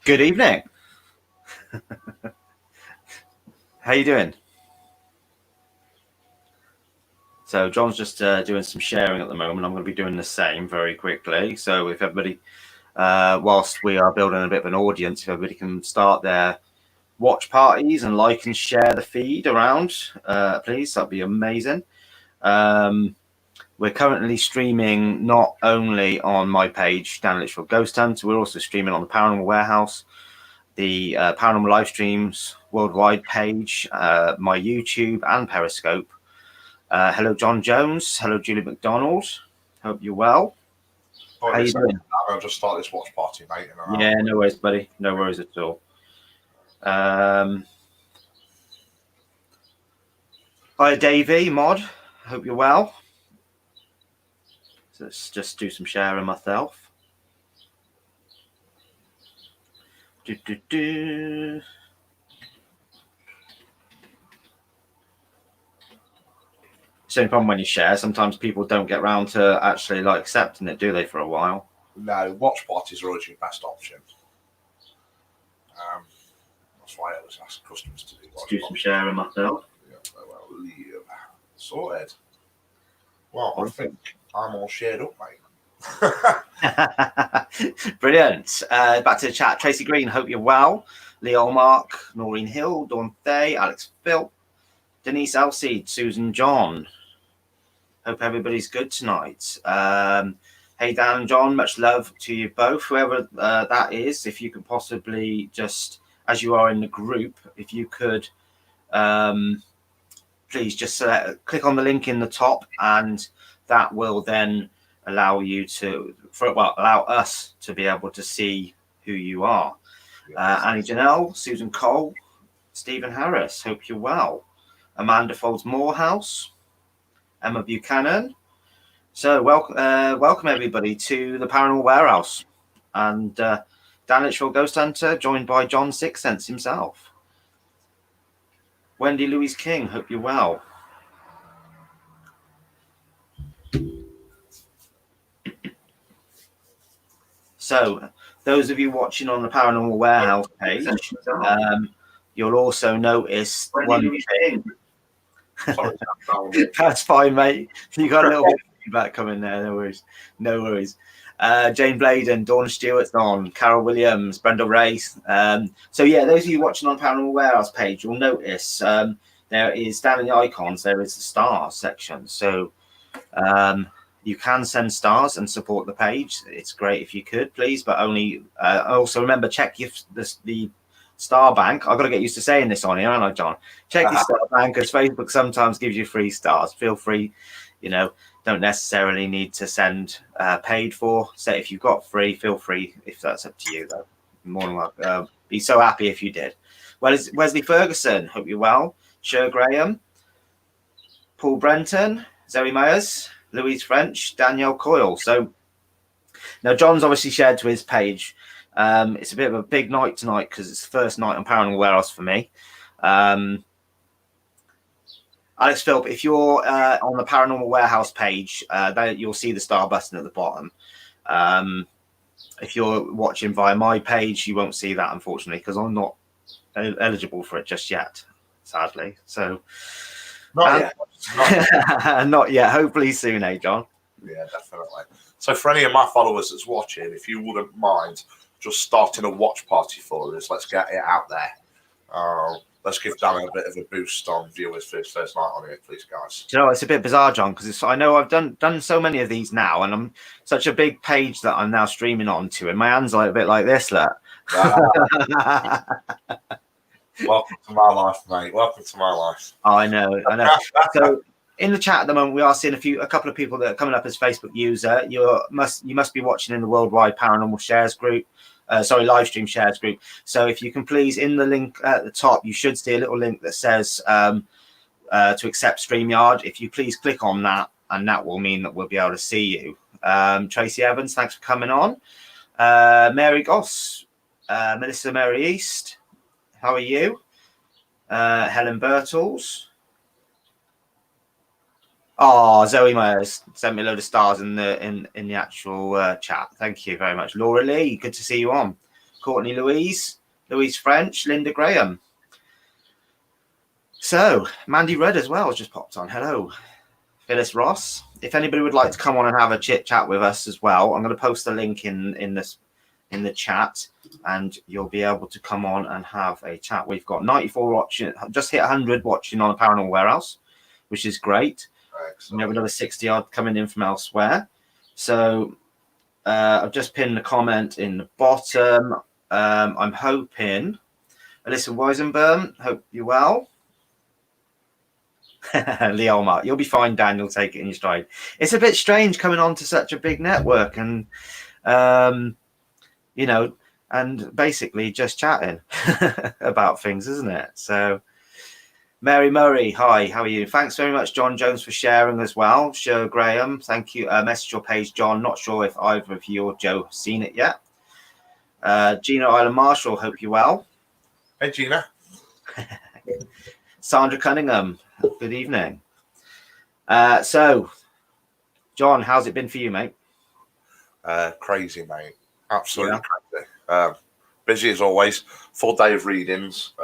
Good evening. How you doing? So John's just doing some sharing at the moment. I'm going to be doing the same very quickly. So if everybody, whilst we are building a bit of an audience, if everybody can start their watch parties and like and share the feed around, please, that'd be amazing. We're currently streaming not only on my page, Dan Litchfield Ghost Hunt, we're also streaming on the Paranormal Warehouse, the Paranormal Live Streams Worldwide page, my YouTube and Periscope. Hello, John Jones. Hello, Julie McDonald. Hope you're well. How you doing? I'll just start this watch party, mate. Yeah, no worries, buddy. No worries at all. Hi, Davey, Mod. Hope you're well. So let's just do some sharing myself. It's the only problem when you share. Sometimes people don't get around to actually like accepting it, do they, for a while? No, watch parties are always your best option. That's why I always ask customers to do watch parties. Some sharing myself. Yeah, well, leave. Sorted. Well, I think I'm all shared up, mate. Brilliant. Back to the chat. Tracy Green, hope you're well. Leo Mark, Noreen Hill, Dawn Thay, Alex Phil, Denise Elseed, Susan John. Hope everybody's good tonight. Hey, Dan and John, much love to you both, whoever that is. If you could possibly just, as you are in the group, if you could please just click on the link in the top, and that will then allow you to, allow us to be able to see who you are. Annie Janelle, Susan Cole, Stephen Harris, hope you're well. Amanda Folds Morehouse, Emma Buchanan. So welcome everybody to the Paranormal Warehouse, and Dan Litchfield Ghost Hunter, joined by John Sixthsense himself. Wendy Louise King, hope you're well. So those of you watching on the Paranormal Warehouse page, you'll also notice one thing. That's fine, mate. You got a little bit of feedback coming there. No worries. No worries. Jane Bladen, Dawn Stewart's on, Carol Williams, Brenda Race. So yeah, those of you watching on Paranormal Warehouse page, you'll notice there is down in the icons, there is the stars section. So you can send stars and support the page. It's great if you could, please, but only also remember, check the star bank. I've got to get used to saying this on here, haven't I, John? Check your star bank, because Facebook sometimes gives you free stars. Feel free, don't necessarily need to send paid for. So if you've got free, feel free, if that's up to you, though. More than welcome. Be so happy if you did. Well, it's Wesley Ferguson, hope you're well. Sher Graham, Paul Brenton, Zoe Myers, Louise French, Danielle Coyle. So now John's obviously shared to his page. It's a bit of a big night tonight because it's the first night on Paranormal Warehouse for me. Alex Philp, if you're on the Paranormal Warehouse page, you'll see the star button at the bottom. If you're watching via my page, you won't see that, unfortunately, because I'm not eligible for it just yet, sadly. So not yet. Not yet. Hopefully soon, eh, John? Yeah, definitely. So for any of my followers that's watching, if you wouldn't mind just starting a watch party for us, let's get it out there. Let's give Dan a bit of a boost on viewers for his first night on here, please, guys. Do you know, it's a bit bizarre, John, because I know I've done so many of these now, and I'm such a big page that I'm now streaming onto, and my hands are a bit like this, look. Welcome to my life, mate. Welcome to my life. Oh, I know. So in the chat at the moment, we are seeing a couple of people that are coming up as Facebook user. You must be watching in the Worldwide Paranormal Shares group. Live stream shares group. So if you can please, in the link at the top, you should see a little link that says to accept StreamYard. If you please click on that, and that will mean that we'll be able to see you. Tracy Evans, thanks for coming on. Mary Goss, Melissa Mary East, how are you? Helen Birtles. Oh, Zoe Myers sent me a load of stars in the actual chat. Thank you very much. Laura Lee, good to see you on. Courtney Louise French, Linda Graham. So, Mandy Rudd as well has just popped on. Hello. Phyllis Ross. If anybody would like to come on and have a chit chat with us as well, I'm going to post a link in the chat, and you'll be able to come on and have a chat. We've got 94 watching, just hit 100 watching on the Paranormal Warehouse, which is great. Excellent. We have another 60 odd coming in from elsewhere. So I've just pinned a comment in the bottom. I'm hoping, Alyssa Weisenberg, hope you're well. Leo Mark, you'll be fine, Dan. You'll take it in your stride. It's a bit strange coming on to such a big network and, you know, and basically just chatting about things, isn't it? So, Mary Murray, hi, how are you? Thanks very much, John Jones, for sharing as well. Sure, Graham, thank you. Message your page, John. Not sure if either of you or Joe have seen it yet. Gina Island Marshall, hope you're well. Hey, Gina. Sandra Cunningham, good evening. So, John, how's it been for you, mate? Crazy, mate. Absolutely crazy. Busy as always. Full day of readings.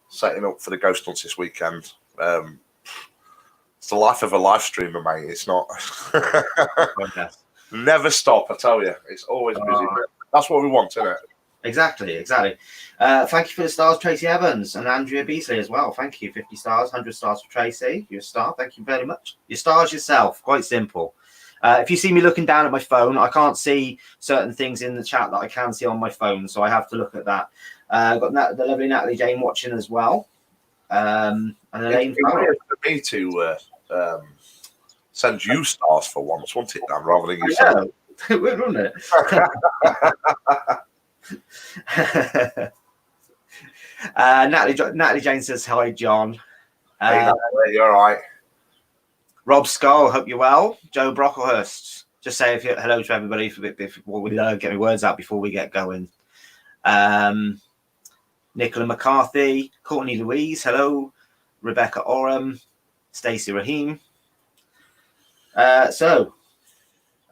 Setting up for the ghost hunts this weekend. It's the life of a live streamer, mate. It's not. Never stop, I tell you. It's always busy. That's what we want, isn't it? Exactly. Thank you for the stars, Tracy Evans and Andrea Beasley as well. Thank you. 50 stars, 100 stars for Tracy. You're a star. Thank you very much. Your stars yourself. Quite simple. If you see me looking down at my phone, I can't see certain things in the chat that I can see on my phone, so I have to look at that. I've got the lovely Natalie Jane watching as well. And Elaine for me to send you stars for once, won't it, Dan, rather than you send it would, wouldn't it? Natalie Jane says hi, John. Hey, you're all right. Rob Skull, hope you're well. Joe Brocklehurst, just say hello to everybody before we get my words out before we get going. Nicola McCarthy, Courtney Louise, hello. Rebecca Oram, Stacey Rahim.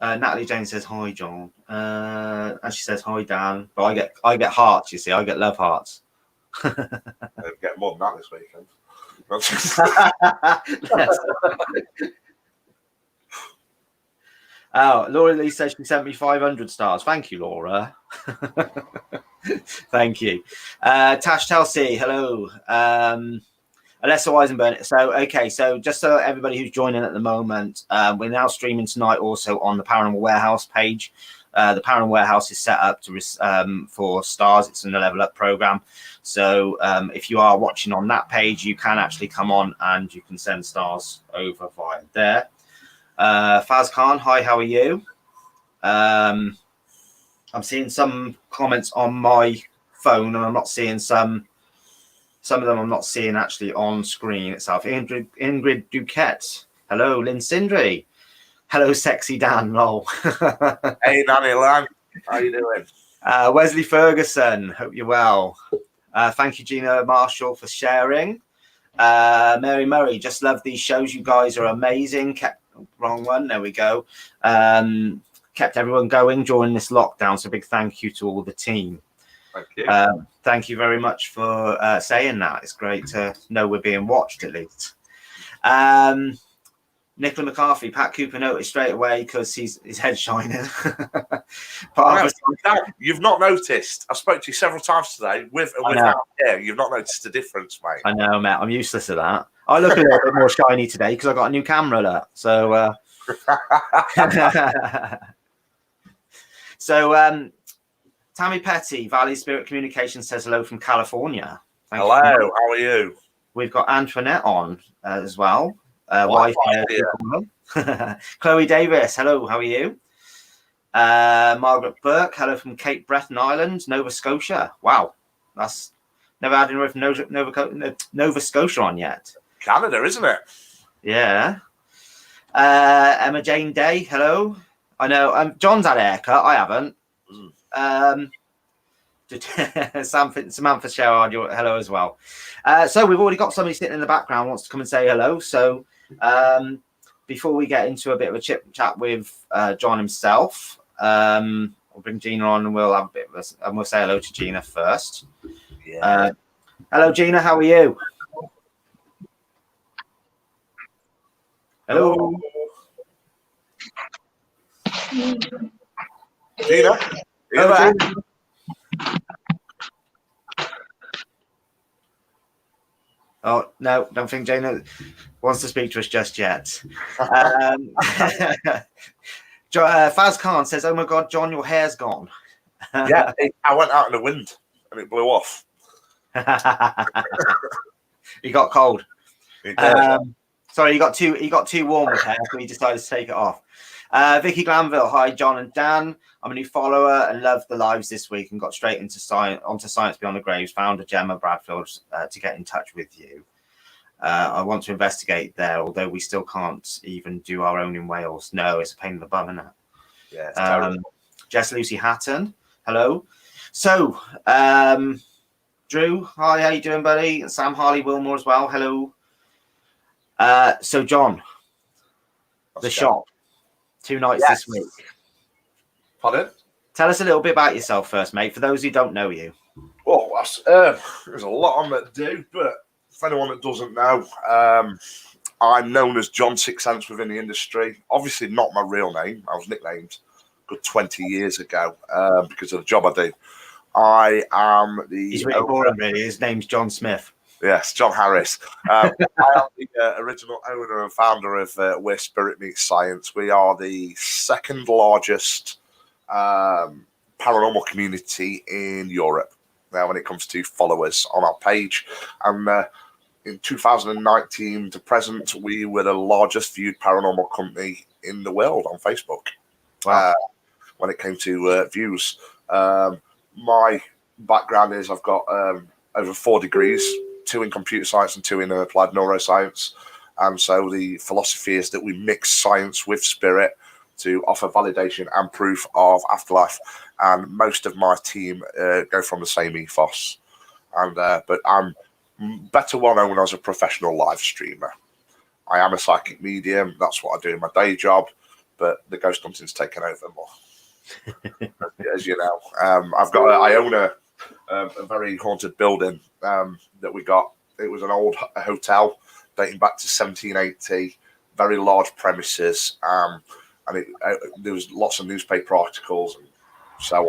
Natalie Jane says hi, John, and she says hi, Dan. But I get hearts. You see, I get love hearts. Get more than that this weekend. Oh, Laura Lee says she sent me 500 stars. Thank you, Laura. Thank you. Tash Telsey, hello. Alessa Weisenberg. So just so everybody who's joining at the moment, we're now streaming tonight also on the Paranormal Warehouse page. The Paranormal Warehouse is set up for stars. It's in the Level Up program. So if you are watching on that page, you can actually come on and you can send stars over via there. Faz Khan, hi, how are you? I'm seeing some comments on my phone, and I'm not seeing some of them. I'm not seeing actually on screen itself. Ingrid Duquette, hello. Lynn Sindri, hello. Sexy Dan, lol. Hey, Danny Lang, how you doing? Wesley Ferguson, hope you're well. Thank you, Gina Marshall, for sharing. Mary Murray, just love these shows. You guys are amazing. Wrong one. There we go. Kept everyone going during this lockdown. So big thank you to all the team. Thank you. Thank you very much for saying that. It's great to know we're being watched at least. Nicola McCarthy, Pat Cooper noticed straight away because his head's shining. You've not noticed. I spoke to you several times today with and without hair. You've not noticed the difference, mate. I know, Matt. I'm useless at that. I look a little bit more shiny today because I got a new camera alert. So, Tammy Petty, Valley Spirit Communications says hello from California. Hello, how are you? We've got Antoinette on as well. Wife, Chloe Davis, hello, how are you? Margaret Burke, hello from Cape Breton Island, Nova Scotia. Wow, that's never had anyone from Nova Scotia on yet. Canada, isn't it? Yeah. Emma Jane Day, hello. I know John's had a haircut. I haven't. Samantha Sherrard, hello as well. So we've already got somebody sitting in the background wants to come and say hello. So before we get into a bit of a chit chat with John himself, We'll bring Gina on, and we'll have a bit of and we'll say hello to Gina first. Yeah. Hello, Gina. How are you? Hello. Gina, are you there? Oh, no, don't think Gina wants to speak to us just yet. Faz Khan says, "Oh my God, John, your hair's gone." Yeah, I went out in the wind and it blew off. He got cold. It did. Sorry, he got too warm with hair, so he decided to take it off. Vicky Glanville, hi John and Dan. I'm a new follower and loved the lives this week and got straight into Science Beyond the Graves. Found a Gemma Bradfield to get in touch with you. I want to investigate there, although we still can't even do our own in Wales. No, it's a pain in the bum, isn't it? Yeah, it's terrible. Jess Lucy Hatton, hello. So, Drew, hi, how you doing, buddy? And Sam Harley Wilmore as well, hello. So, John, the shop, 2 nights this week. Pardon? Tell us a little bit about yourself first, mate, for those who don't know you. Well, there's a lot on that do, but for anyone that doesn't know, I'm known as John Sixthsense within the industry. Obviously not my real name. I was nicknamed a good 20 years ago because of the job I do. I am the... He's really boring, really. His name's John Smith. Yes, John Harris. I am the original owner and founder of Where Spirit Meets Science. We are the second largest paranormal community in Europe now when it comes to followers on our page. And in 2019 to present, we were the largest viewed paranormal company in the world on Facebook. Wow. When it came to views. My background is I've got over 4 degrees, 2 in computer science and 2 in applied neuroscience. And so the philosophy is that we mix science with spirit to offer validation and proof of afterlife. And most of my team go from the same ethos. And but I'm better well known as a professional live streamer. I am a psychic medium. That's what I do in my day job. But the ghost hunting's taken over more, as you know. I own a very haunted building that we got. It was an old hotel dating back to 1780, very large premises, and there was lots of newspaper articles and so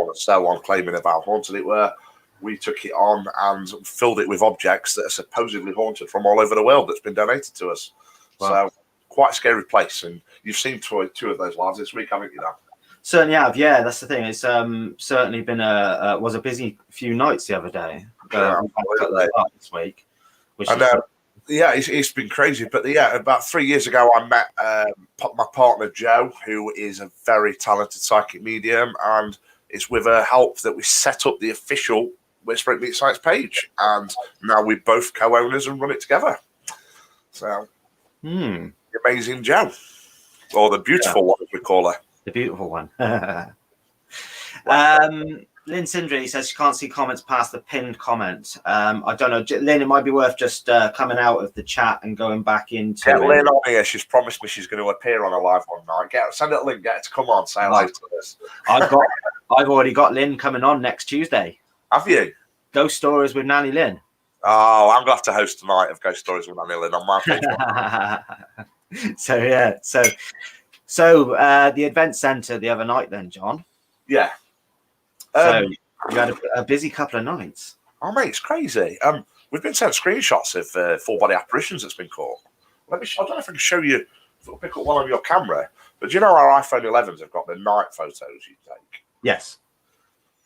on, claiming of how haunted it were. We took it on and filled it with objects that are supposedly haunted from all over the world that's been donated to us. Wow. So quite a scary place, and you've seen 2 of those lives this week, haven't you, Dan? Certainly have, yeah. That's the thing. It's certainly been was a busy few nights the other day. This week, which it's been crazy. But about 3 years ago, I met my partner Joe, who is a very talented psychic medium, and it's with her help that we set up the official Where Spirit Meets Science page, and now we're both co-owners and run it together. So, the amazing Joe, or the beautiful one, as we call her. The beautiful one. Lynn Sindri says she can't see comments past the pinned comment. I don't know, Lynn, it might be worth just coming out of the chat and going back into... Get Lynn on here. She's promised me she's going to appear on a live one night. Send her a link, get her to come on, say hello to us. I've already got Lynn coming on next Tuesday. Have you? Ghost Stories with Nanny Lynn. Oh, I'm going to have to host tonight of Ghost Stories with Nanny Lynn on my Facebook. So the event centre the other night then, John. Yeah. So you had a busy couple of nights. Oh, mate, it's crazy. We've been sent screenshots of full body apparitions that's been caught. I don't know if I can show you, if it'll pick up one on your camera, but do you know our iPhone 11s have got the night photos you take? Yes.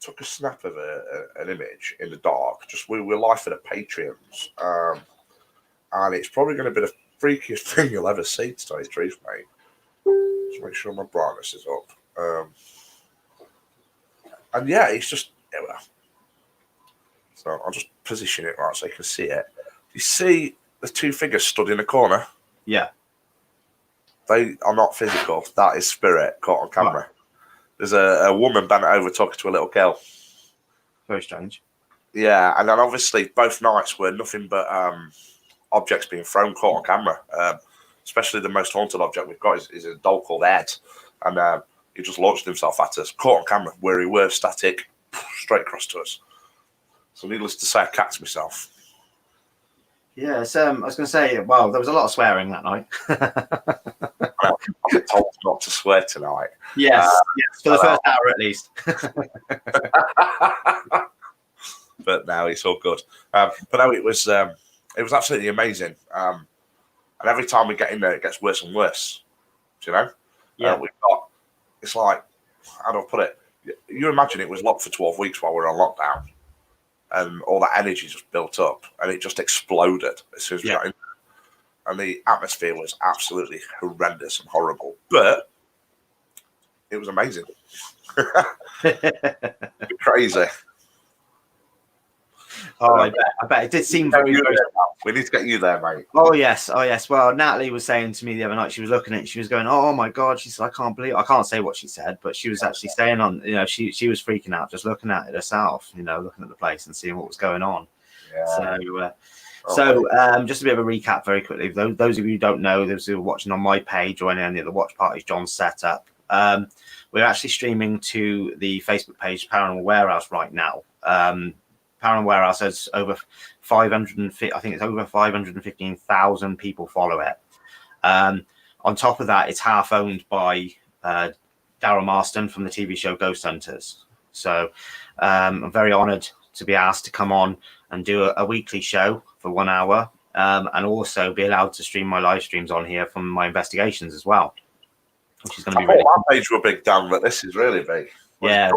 Took a snap of an image in the dark. We're live for the Patreons. And it's probably going to be the freakiest thing you'll ever see, to tell you the truth, mate. Just make sure my brightness is up. And yeah, it's just... So I'll just position it right so you can see it. You see the 2 figures stood in the corner? Yeah. They are not physical. That is spirit caught on camera. Right. There's a woman bent over talking to a little girl. Very strange. Yeah, and then obviously both nights were nothing but objects being thrown caught on camera. Especially the most haunted object we've got is a doll called Ed. And He just launched himself at us, caught on camera where he were static, straight across to us. So needless to say, I cacked myself. Yeah, I was going to say, well, there was a lot of swearing that night. Well, I was told not to swear tonight. Yes, for the first hour at least. But now it's all good. But no, it was absolutely amazing. And every time we get in there, it gets worse and worse. Do you know? Yeah. It's like, how do I put it? You imagine it was locked for 12 weeks while we were on lockdown. And all that energy just built up, and it just exploded as soon as we got in there. And the atmosphere was absolutely horrendous and horrible, but it was amazing. Crazy. Oh, I bet it did seem very. We need to get you there, mate. Oh yes. Well, Natalie was saying to me the other night. She was looking at it. She was going, "Oh my god!" She said, "I can't believe." I can't say what she said, but she was actually saying she was freaking out just looking at it herself. Looking at the place and seeing what was going on. Yeah. So, just a bit of a recap very quickly. Those of you who don't know, those who are watching on my page or any of the watch parties John's set up, we're actually streaming to the Facebook page Paranormal Warehouse right now. Paranormal Warehouse has over 550. I think it's over 515,000 people follow it. On top of that, it's half owned by Daryl Marston from the TV show Ghost Hunters. So I'm very honoured to be asked to come on and do a weekly show for 1 hour, and also be allowed to stream my live streams on here from my investigations as well, which is going to be really cool. My page were big, Dan, but this is really big. Yeah,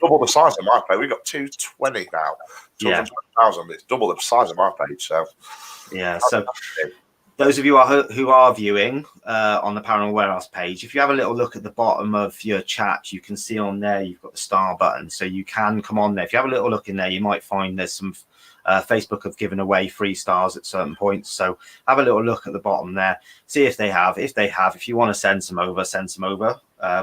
double the size of my page. We've got 220 now. 220,000. It's double the size of my page. So yeah. So those of you who are viewing on the Paranormal Warehouse page, if you have a little look at the bottom of your chat, you can see on there you've got the star button, so you can come on there. If you have a little look in there, you might find there's some Facebook have given away free stars at certain points. So have a little look at the bottom there, see if they have. If you want to send some over, send some over.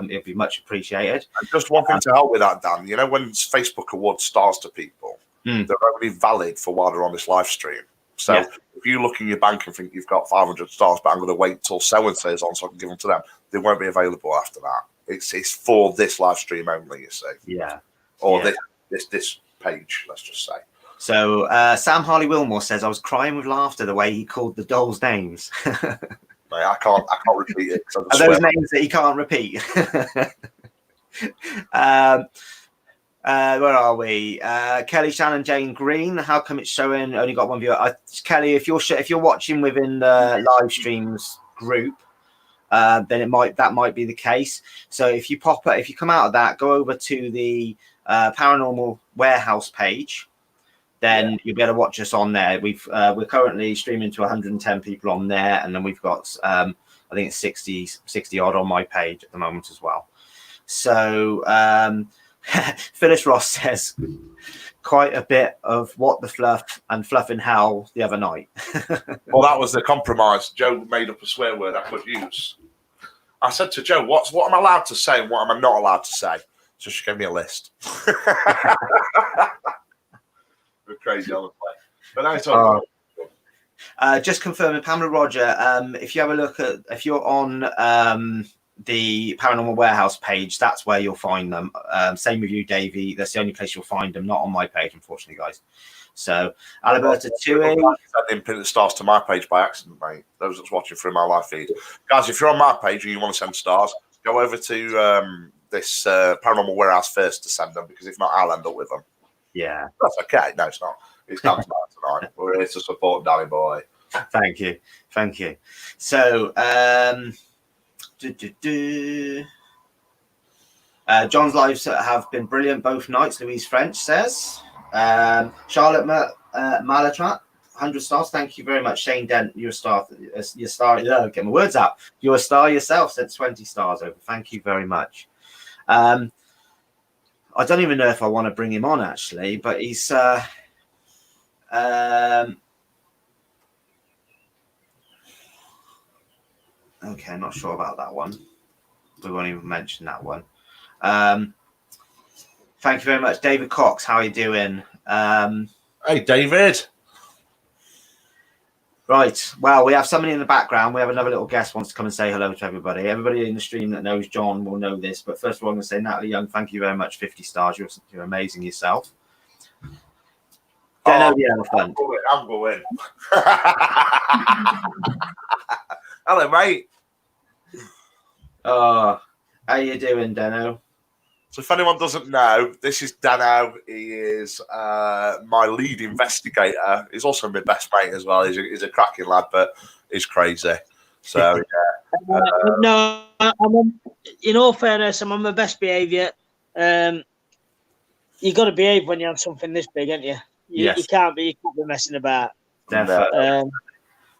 It'd be much appreciated. And just one thing to help with that, Dan. When Facebook awards stars to people, they're only valid for while they're on this live stream. So if you look in your bank and think you've got 500 stars, but I'm going to wait till so-and-so is on so I can give them to them, they won't be available after that. It's for this live stream only, you see. Yeah. Or this page, let's just say. So Sam Harley Wilmore says, I was crying with laughter the way he called the dolls' names. Mate, I can't repeat it. Are those names that he can't repeat? Where are we? Kelly, Shannon, Jane Green. How come it's showing only got one viewer? Kelly, if you're watching within the live streams group, then that might be the case. So if you come out of that, go over to the Paranormal Warehouse page. Then you'll be able to watch us on there. We're currently streaming to 110 people on there, and then we've got I think it's 60 odd on my page at the moment as well. So Phyllis Ross says quite a bit of what the fluff and fluff in hell the other night. Well, that was the compromise. Joe made up a swear word I could use. I said to Joe, what am I allowed to say and what am I not allowed to say? So she gave me a list. We're crazy on the play. But now it's all just confirming, Pamela Roger, if you're on the Paranormal Warehouse page, that's where you'll find them. Same with you, Davey. That's the only place you'll find them, not on my page, unfortunately, guys. So, Alberta Tui. I didn't pin the stars to my page by accident, mate. Those that's watching through my live feed. Guys, if you're on my page and you want to send stars, go over to this Paranormal Warehouse first to send them, because if not, I'll end up with them. Yeah. That's okay. No, it's not. It's done tonight. We're here to support Danny Boy. Thank you. So, John's lives have been brilliant both nights, Louise French says. Charlotte Malatrat, 100 stars. Thank you very much. Shane Dent, you're a star. Get my words out. You're a star yourself, said 20 stars over. Thank you very much. I don't even know if I want to bring him on, actually, but he's okay, I'm not sure about that one. We won't even mention that one. Thank you very much. David Cox, how are you doing? Hey, David. Right. Well, we have somebody in the background. We have another little guest wants to come and say hello to everybody. Everybody in the stream that knows John will know this. But first of all, I'm going to say, Natalie Young, thank you very much. 50 stars. You're amazing yourself. Deno the elephant. I'm going. Hello, mate. Oh, how you doing, Deno? So if anyone doesn't know, this is Dano. He is my lead investigator. He's also my best mate as well. He's a cracking lad, but he's crazy. So yeah. No, in all fairness, I'm on my best behaviour. You got to behave when you have something this big, ain't you? You can't be messing about.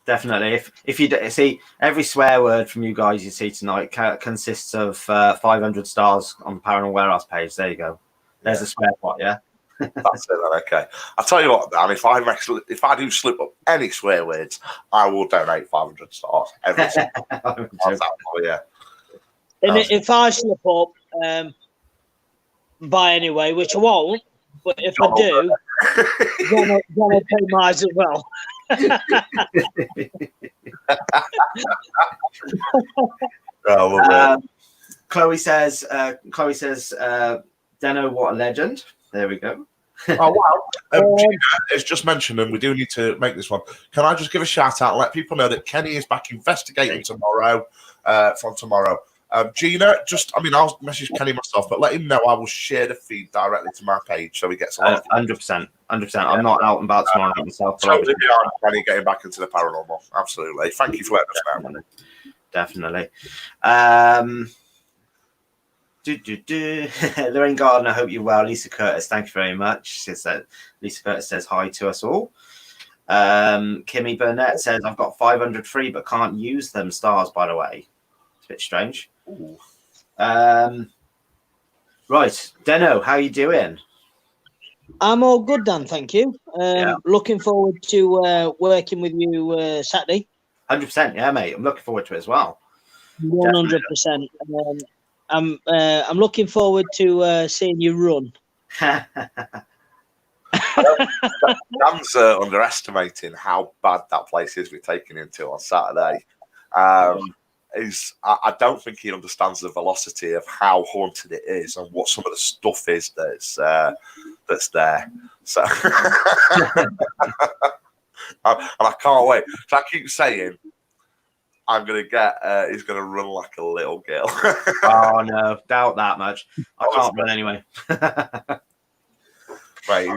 Definitely. If you see, every swear word from you guys you see tonight consists of 500 stars on the Paranormal Warehouse page. There you go. There's a swear pot, yeah? That's it then, okay. I'll tell you what, Dan, if I do slip up any swear words, I will donate 500 stars every single time. Yeah. And if I slip up, by anyway, which I won't, but if I do, then I'll pay mine as well. Chloe says, Deno, what a legend. There we go. Oh, wow. It's just mentioned, and we do need to make this one. Can I just give a shout out and let people know that Kenny is back investigating tomorrow, from tomorrow. Gina, I'll message Kenny myself, but let him know I will share the feed directly to my page so he gets a lot. 100%. I'm not out and about tomorrow myself. Totally behind Kenny getting back into the paranormal. Absolutely. Thank you for letting us know. Definitely. Lorraine Gardner, I hope you're well. Lisa Curtis, thank you very much. Lisa Curtis says hi to us all. Kimmy Burnett says, I've got 500 free but can't use them stars, by the way. It's a bit strange. Right. Deno, how you doing? I'm all good, Dan, thank you. Looking forward to working with you Saturday. 100%, yeah, mate. I'm looking forward to it as well. 100%. I'm looking forward to seeing you run. Dan's underestimating how bad that place is we're taking him to on Saturday. I don't think he understands the velocity of how haunted it is and what some of the stuff is that's there. So, and I can't wait. So I keep saying, I'm gonna get. He's gonna run like a little girl. Oh no, doubt that much. I can't run anyway. Right.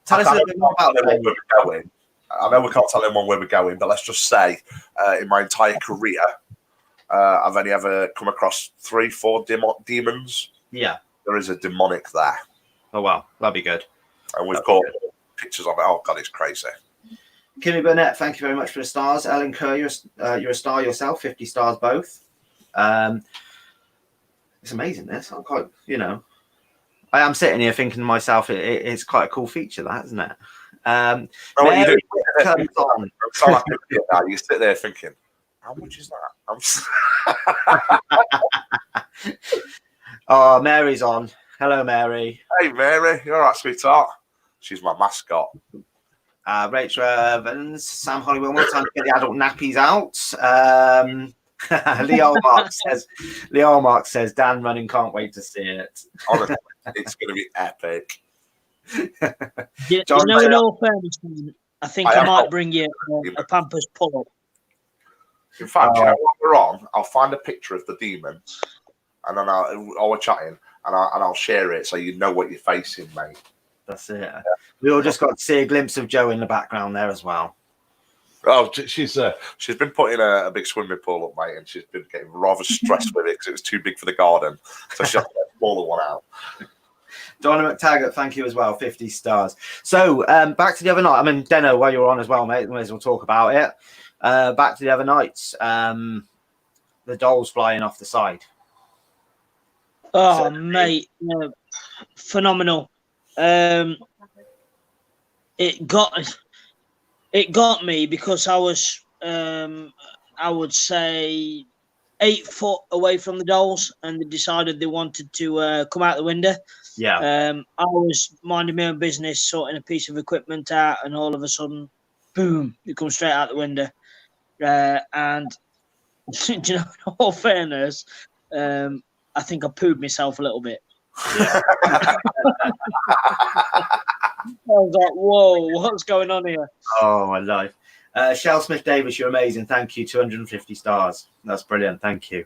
Tell us a little bit more about where we're going. I know we can't tell anyone where we're going, but let's just say, in my entire career, I've only ever come across 3-4 demons. Yeah. There is a demonic there. Oh wow, that'd be good. And we've got pictures of it. Oh god, it's crazy. Kimmy Burnett, thank you very much for the stars. Ellen Kerr, you're a star yourself, 50 stars both. It's amazing, this. I'm quite, I am sitting here thinking to myself, it's quite a cool feature, that, isn't it? You sit there thinking, how much is that? Oh, Mary's on. Hello, Mary. Hey, Mary. You all right, sweetheart? She's my mascot. Rachel Evans, Sam Hollywood, one time to get the adult nappies out. Leo Mark says, Dan running, can't wait to see it. Honestly, it's going to be epic. In all fairness, I think I might bring you a Pampers pull-up. In fact, while we're on, I'll find a picture of the demon, and then while we're chatting, and I'll share it so you know what you're facing, mate. That's it. Yeah. We all just got to see a glimpse of Joe in the background there as well. Oh, she's been putting a big swimming pool up, mate, and she's been getting rather stressed with it because it was too big for the garden, so she had to get a smaller one out. Donna McTaggart, thank you as well, 50 stars. So back to the other night. Deno, while you're on as well, mate, we may as well talk about it. Back to the other nights. The dolls flying off the side. Oh, mate, phenomenal. It got me because I was, I would say, 8 foot away from the dolls, and they decided they wanted to come out the window. Yeah. I was minding my own business, sorting a piece of equipment out, and all of a sudden, boom, it comes straight out the window. And do you know, in all fairness, I think I pooed myself a little bit. Yeah. I was like, whoa, what's going on here? Oh, my life. Shell Smith Davis, you're amazing. Thank you. 250 stars. That's brilliant. Thank you.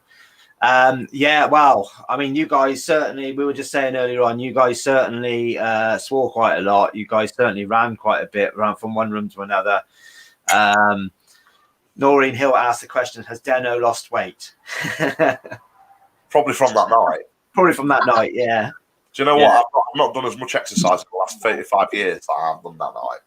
Yeah, well, I mean, you guys certainly, we were just saying earlier on, you guys certainly swore quite a lot. You guys certainly ran quite a bit, ran from one room to another. Noreen Hill asked the question, has Deno lost weight? Probably from that night. Probably from that night, yeah. Do you know what? I've not done as much exercise in the last 35 years as I have done that night.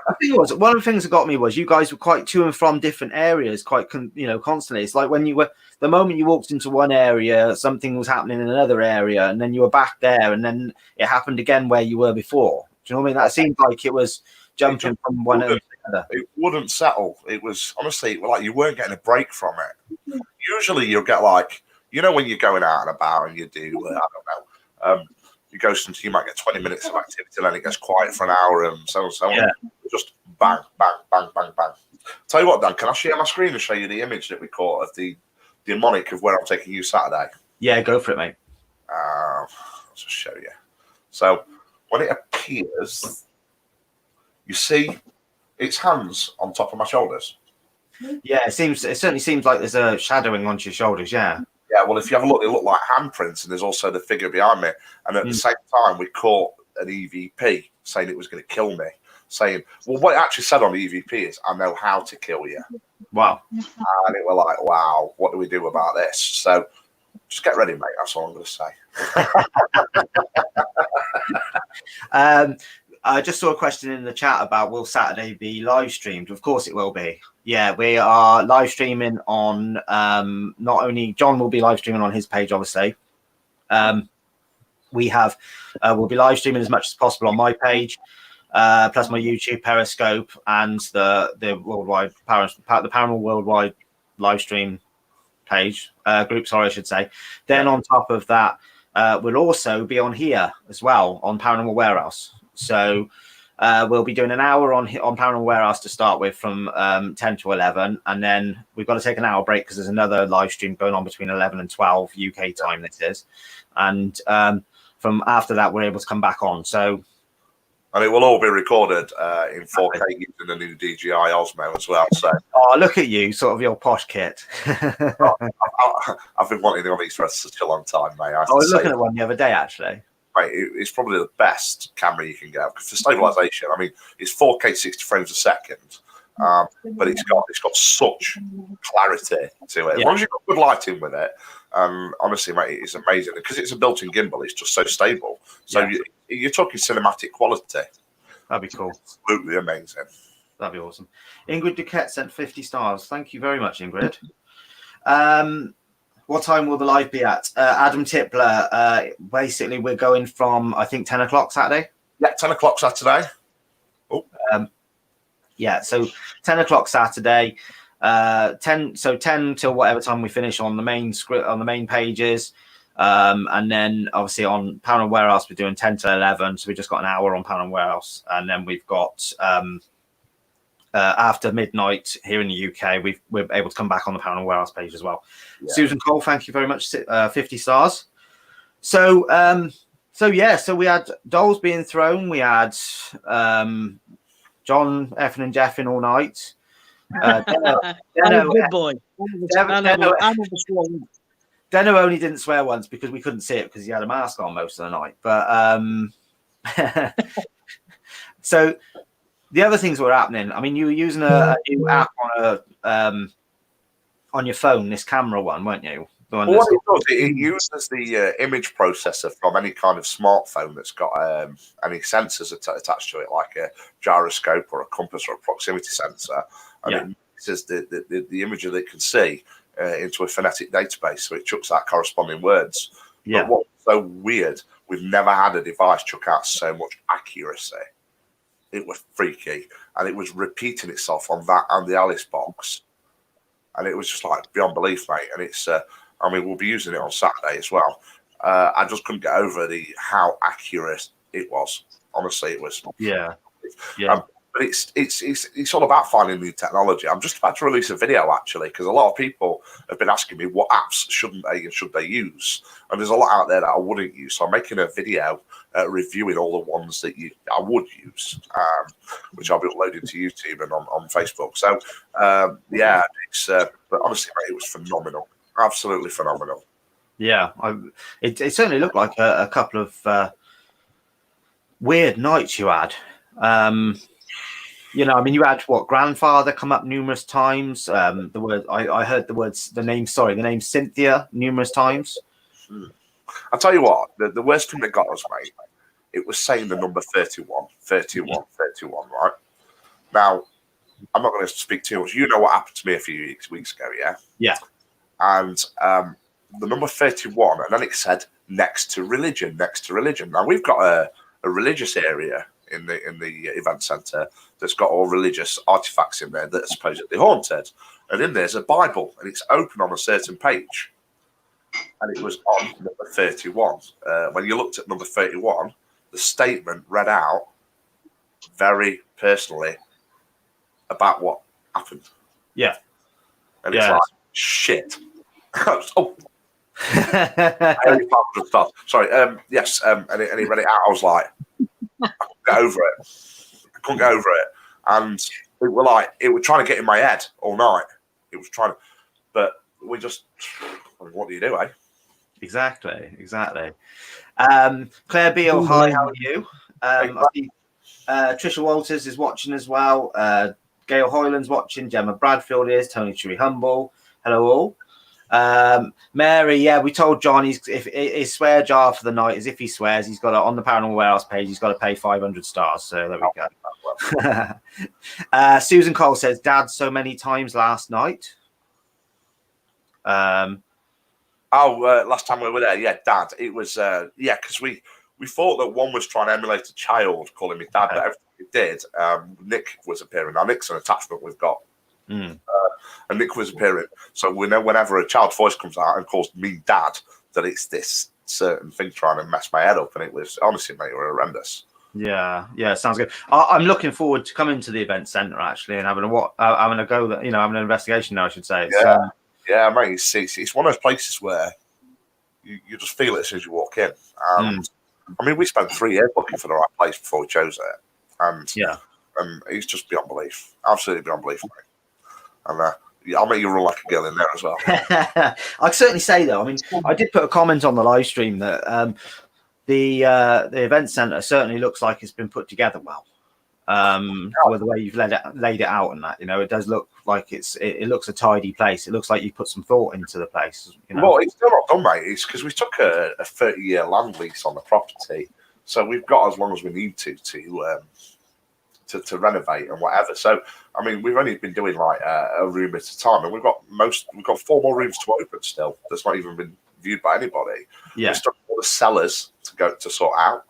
The thing was, one of the things that got me was you guys were quite to and from different areas, quite constantly. It's like when you were, the moment you walked into one area, something was happening in another area, and then you were back there, and then it happened again where you were before. Do you know what I mean? That seemed like it was jumping from one end to the other. It wouldn't settle. It was honestly like you weren't getting a break from it. Usually you'll get like, you know, when you're going out and about and you do, I don't know. You go you might get 20 minutes of activity, and then it gets quiet for an hour and so on. Yeah. Just bang, bang, bang, bang, bang. Tell you what, Dan, can I share my screen and show you the image that we caught of the mnemonic of where I'm taking you Saturday? Yeah, go for it, mate. I'll just show you. So when it appears, you see its hands on top of my shoulders. Yeah, it certainly seems like there's a shadowing onto your shoulders. Yeah. Yeah, well, if you have a look, they look like handprints, and there's also the figure behind me. And at the same time, we caught an EVP saying it was going to kill me. Saying, well, what it actually said on the EVP is, I know how to kill you. Wow. And it were like, wow, what do we do about this? So just get ready, mate. That's all I'm going to say. I just saw a question in the chat about will Saturday be live streamed? Of course it will be. Yeah, we are live streaming on not only John will be live streaming on his page, obviously. We have we'll be live streaming as much as possible on my page, plus my YouTube, Periscope, and the worldwide the Paranormal Worldwide live stream page group. Sorry, I should say. Then on top of that, we'll also be on here as well on Paranormal Warehouse. So we'll be doing an hour on Paranormal Warehouse to start with from 10 to 11. And then we've got to take an hour break because there's another live stream going on between 11 and 12 UK time, this is. And from after that, we're able to come back on. So, and it will all be recorded in 4K using the new DJI Osmo as well. So, oh, look at you, sort of your posh kit. I've been wanting one of these for such a long time, mate. I was looking at one the other day, actually. Right, it's probably the best camera you can get for stabilization. I mean, it's 4K 60 frames a second, but it's got such clarity to it. As long as you've got good lighting with it, honestly, mate, it's amazing because it's a built-in gimbal. It's just so stable. So you're talking cinematic quality. That'd be cool. Absolutely amazing. That'd be awesome. Ingrid Duquette sent 50 stars. Thank you very much, Ingrid. What time will the live be at? Adam Tipler, basically we're going from, I think, 10 o'clock Saturday. Yeah, 10 o'clock Saturday. Oh. Yeah, so 10 o'clock Saturday, 10 till whatever time we finish on the main script, on the main pages. And then obviously on Paranormal Warehouse, we're doing 10 to 11. So we just got an hour on Paranormal Warehouse. And then we've got, after midnight here in the UK, we're able to come back on the Paranormal Warehouse page as well. Yeah. Susan Cole, thank you very much. 50 stars. So we had dolls being thrown. We had John effing and jeffing all night. Good boy. Deno only didn't swear once because we couldn't see it because he had a mask on most of the night. But so the other things were happening. I mean, you were using a new app on your phone, this camera one, weren't you? The one it uses the image processor from any kind of smartphone that's got any sensors attached to it, like a gyroscope or a compass or a proximity sensor, and it mixes the image that it can see into a phonetic database, so it chucks out corresponding words. Yeah. But what's so weird, we've never had a device chuck out so much accuracy. It was freaky, and it was repeating itself on that and the Alice box, and it was just like beyond belief, mate. And it's, I mean, we'll be using it on Saturday as well. I just couldn't get over how accurate it was. Honestly, it was. Yeah. But it's all about finding new technology. I'm just about to release a video actually, because a lot of people have been asking me what apps shouldn't they and should they use, and there's a lot out there that I wouldn't use. So I'm making a video reviewing all the ones that I would use, which I'll be uploading to YouTube and on Facebook. So yeah, but honestly, mate, it was phenomenal, absolutely phenomenal. Yeah, it certainly looked like a couple of weird nights you had. You know, I mean, you had what, grandfather come up numerous times. The word I heard the name Cynthia numerous times. I'll tell you what, the worst thing that got us, mate, it was saying the number 31, right? Now, I'm not going to speak too much. You know what happened to me a few weeks ago, yeah? Yeah. And the number 31, and then it said next to religion. Now, we've got a religious area in the event centre that's got all religious artifacts in there that are supposedly haunted, and in there's a Bible, and it's open on a certain page, and it was on number 31. When you looked at number 31, the statement read out very personally about what happened. Yeah, and it's like shit. Oh. Sorry. Yes. And he read it out. I was like, I couldn't get over it. And it was trying to get in my head all night. It was trying to, but we just, what do you do, eh? Exactly. Claire Beale, hi, how are you? I see Trisha Walters is watching as well. Gail Hoyland's watching. Gemma Bradfield is. Tony Chewy Humble. Hello all. Mary, yeah, we told John his swear jar for the night is if he swears, he's got to, on the Paranormal Warehouse page, he's got to pay 500 stars. So there we go. Susan Cole says, Dad, so many times last night. Last time we were there, yeah, Dad. It was, because we thought that one was trying to emulate a child calling me Dad, but everything it did, Nick was appearing. Now, Nick's an attachment we've got. And Nick was appearing, so we know whenever a child's voice comes out and calls me Dad, that it's this certain thing trying to mess my head up, and it was honestly, mate, it was horrendous. Yeah, sounds good. I'm looking forward to coming to the event centre actually and having a go. Having an investigation now, I should say. Yeah, mate, it's one of those places where you just feel it as soon as you walk in. And I mean, we spent 3 years looking for the right place before we chose it, and it's just beyond belief, absolutely beyond belief, mate. And I'll make you run like a girl in there as well. I'd certainly say though. I mean, I did put a comment on the live stream that the event centre certainly looks like it's been put together well. With the way you've laid it out and that, you know, it does look like it looks a tidy place. It looks like you put some thought into the place. You know? Well, it's still not done, mate. It's because we took a 30-year land lease on the property, so we've got as long as we need to renovate and whatever. So I mean, we've only been doing like a room at a time, and we've got 4 more rooms to open still. That's not even been viewed by anybody. Yeah, we've still got all the cellars to sort out,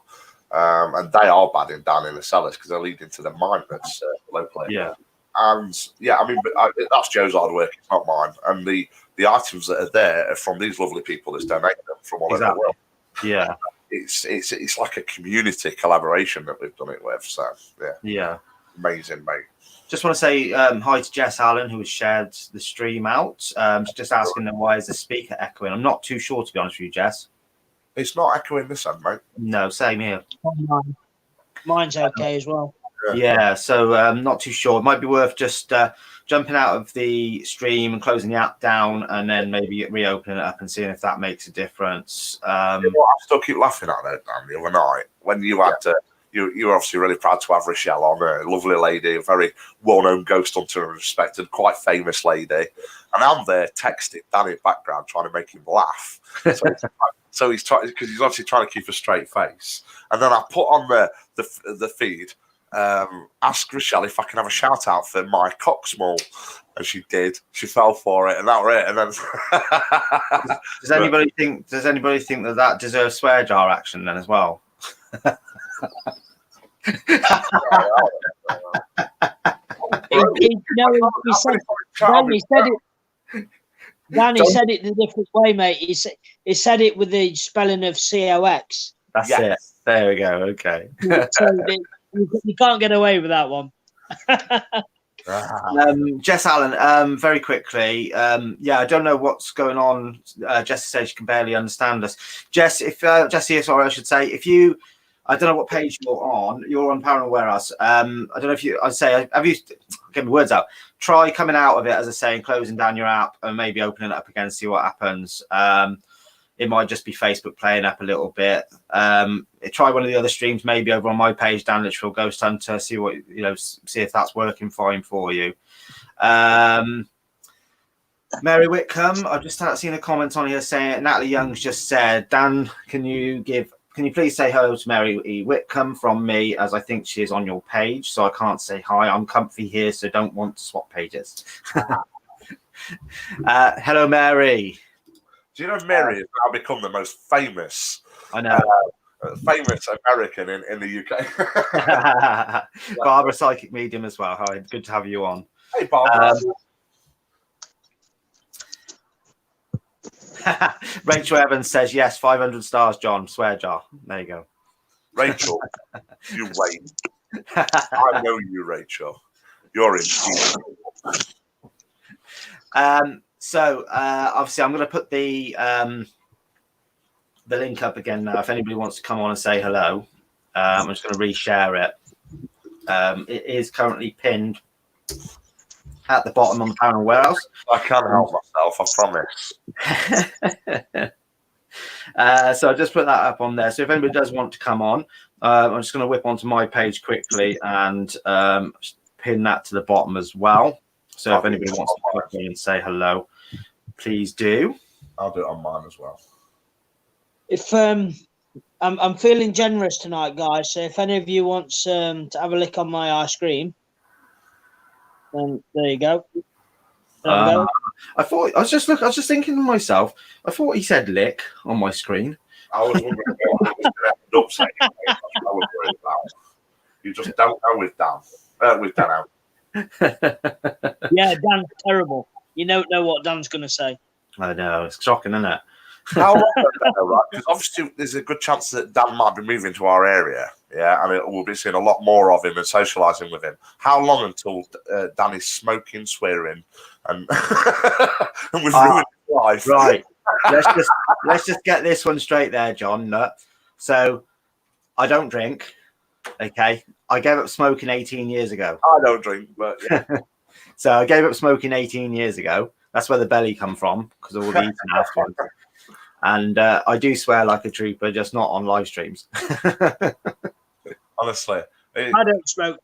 and they are bad down in the cellars because they're leading to the mine that's locally. Yeah, and yeah, I mean, that's Joe's hard work. It's not mine. And the items that are there are from these lovely people that's donated them from all over the world. Yeah. It's like a community collaboration that we've done it with. So yeah, amazing, mate. Just want to say hi to Jess Allen, who has shared the stream out. Just asking them why is the speaker echoing. I'm not too sure, to be honest with you, Jess. It's not echoing this end, mate. No, same here. Mine's okay as well. Yeah, so not too sure. It might be worth just jumping out of the stream and closing the app down, and then maybe reopening it up and seeing if that makes a difference. I still keep laughing at it, Dan, the other night when you had you were obviously really proud to have Rochelle on, a lovely lady, a very well-known ghost hunter and respected, quite famous lady, and I'm there texting Danny in the background trying to make him laugh. So he's trying, because he's obviously trying to keep a straight face, and then I put on the feed. Ask Rochelle if I can have a shout out for my Coxmall, and she did. She fell for it, and that was it. And then, does anybody think that deserves swear jar action then as well? Danny said it the different way, mate. He said it with the spelling of COX. That's it. There we go. Okay. So you can't get away with that one. Jess Allen, very quickly. Yeah, I don't know what's going on. Jess says she can barely understand us. Jess, if Jessie, sorry, I should say, if you, I don't know what page you're on. You're on Paranormal Warehouse. I don't know if you, I'd say, have you, get my words out. Try coming out of it, as I say, and closing down your app and maybe opening it up again, see what happens. It might just be Facebook playing up a little bit. Try one of the other streams, maybe over on my page, Dan Litchfield Ghost Hunter, see what, you know, see if that's working fine for you. Mary Whitcomb, I've just seen a comment on here saying Natalie Young's just said, Dan, can you please say hello to Mary E. Whitcomb from me, as I think she is on your page, so I can't say hi. I'm comfy here, so don't want to swap pages. Hello, Mary. Do you know Mary has now become the most famous? I know. Famous American in the UK. Barbara, psychic medium as well. Hi, good to have you on. Hey, Barbara. Rachel Evans says yes, 500 stars, John. Swear jar. There you go. Rachel, you wait. I know you, Rachel. You're in. So obviously, I'm going to put the link up again now. If anybody wants to come on and say hello, I'm just going to reshare it. It is currently pinned at the bottom on the Paranormal Warehouse. I can't help myself, I promise. So I just put that up on there. So if anybody does want to come on, I'm just going to whip onto my page quickly and pin that to the bottom as well. So if anybody wants to click me and say hello, please do. I'll do it on mine as well. If I'm feeling generous tonight, guys. So if any of you wants to have a lick on my ice cream, then there you go. I was just thinking to myself. I thought he said lick on my screen. I was wondering what was going to end up saying. That's what I was worried about. You just don't know with Dan. With Dan out. Yeah, Dan's terrible. You don't know what Dan's going to say. I know, it's shocking, isn't it? How long right? Because obviously there's a good chance that Dan might be moving to our area. Yeah, I mean, we'll be seeing a lot more of him and socialising with him. How long until Dan is smoking, swearing, and and we've ruined his life? Right. let's just get this one straight there, John. So I don't drink. Okay, I gave up smoking 18 years ago. I don't drink, but yeah. So I gave up smoking 18 years ago. That's where the belly come from, because of all the eating afterwards. And I do swear like a trooper, just not on live streams. Honestly, I don't smoke.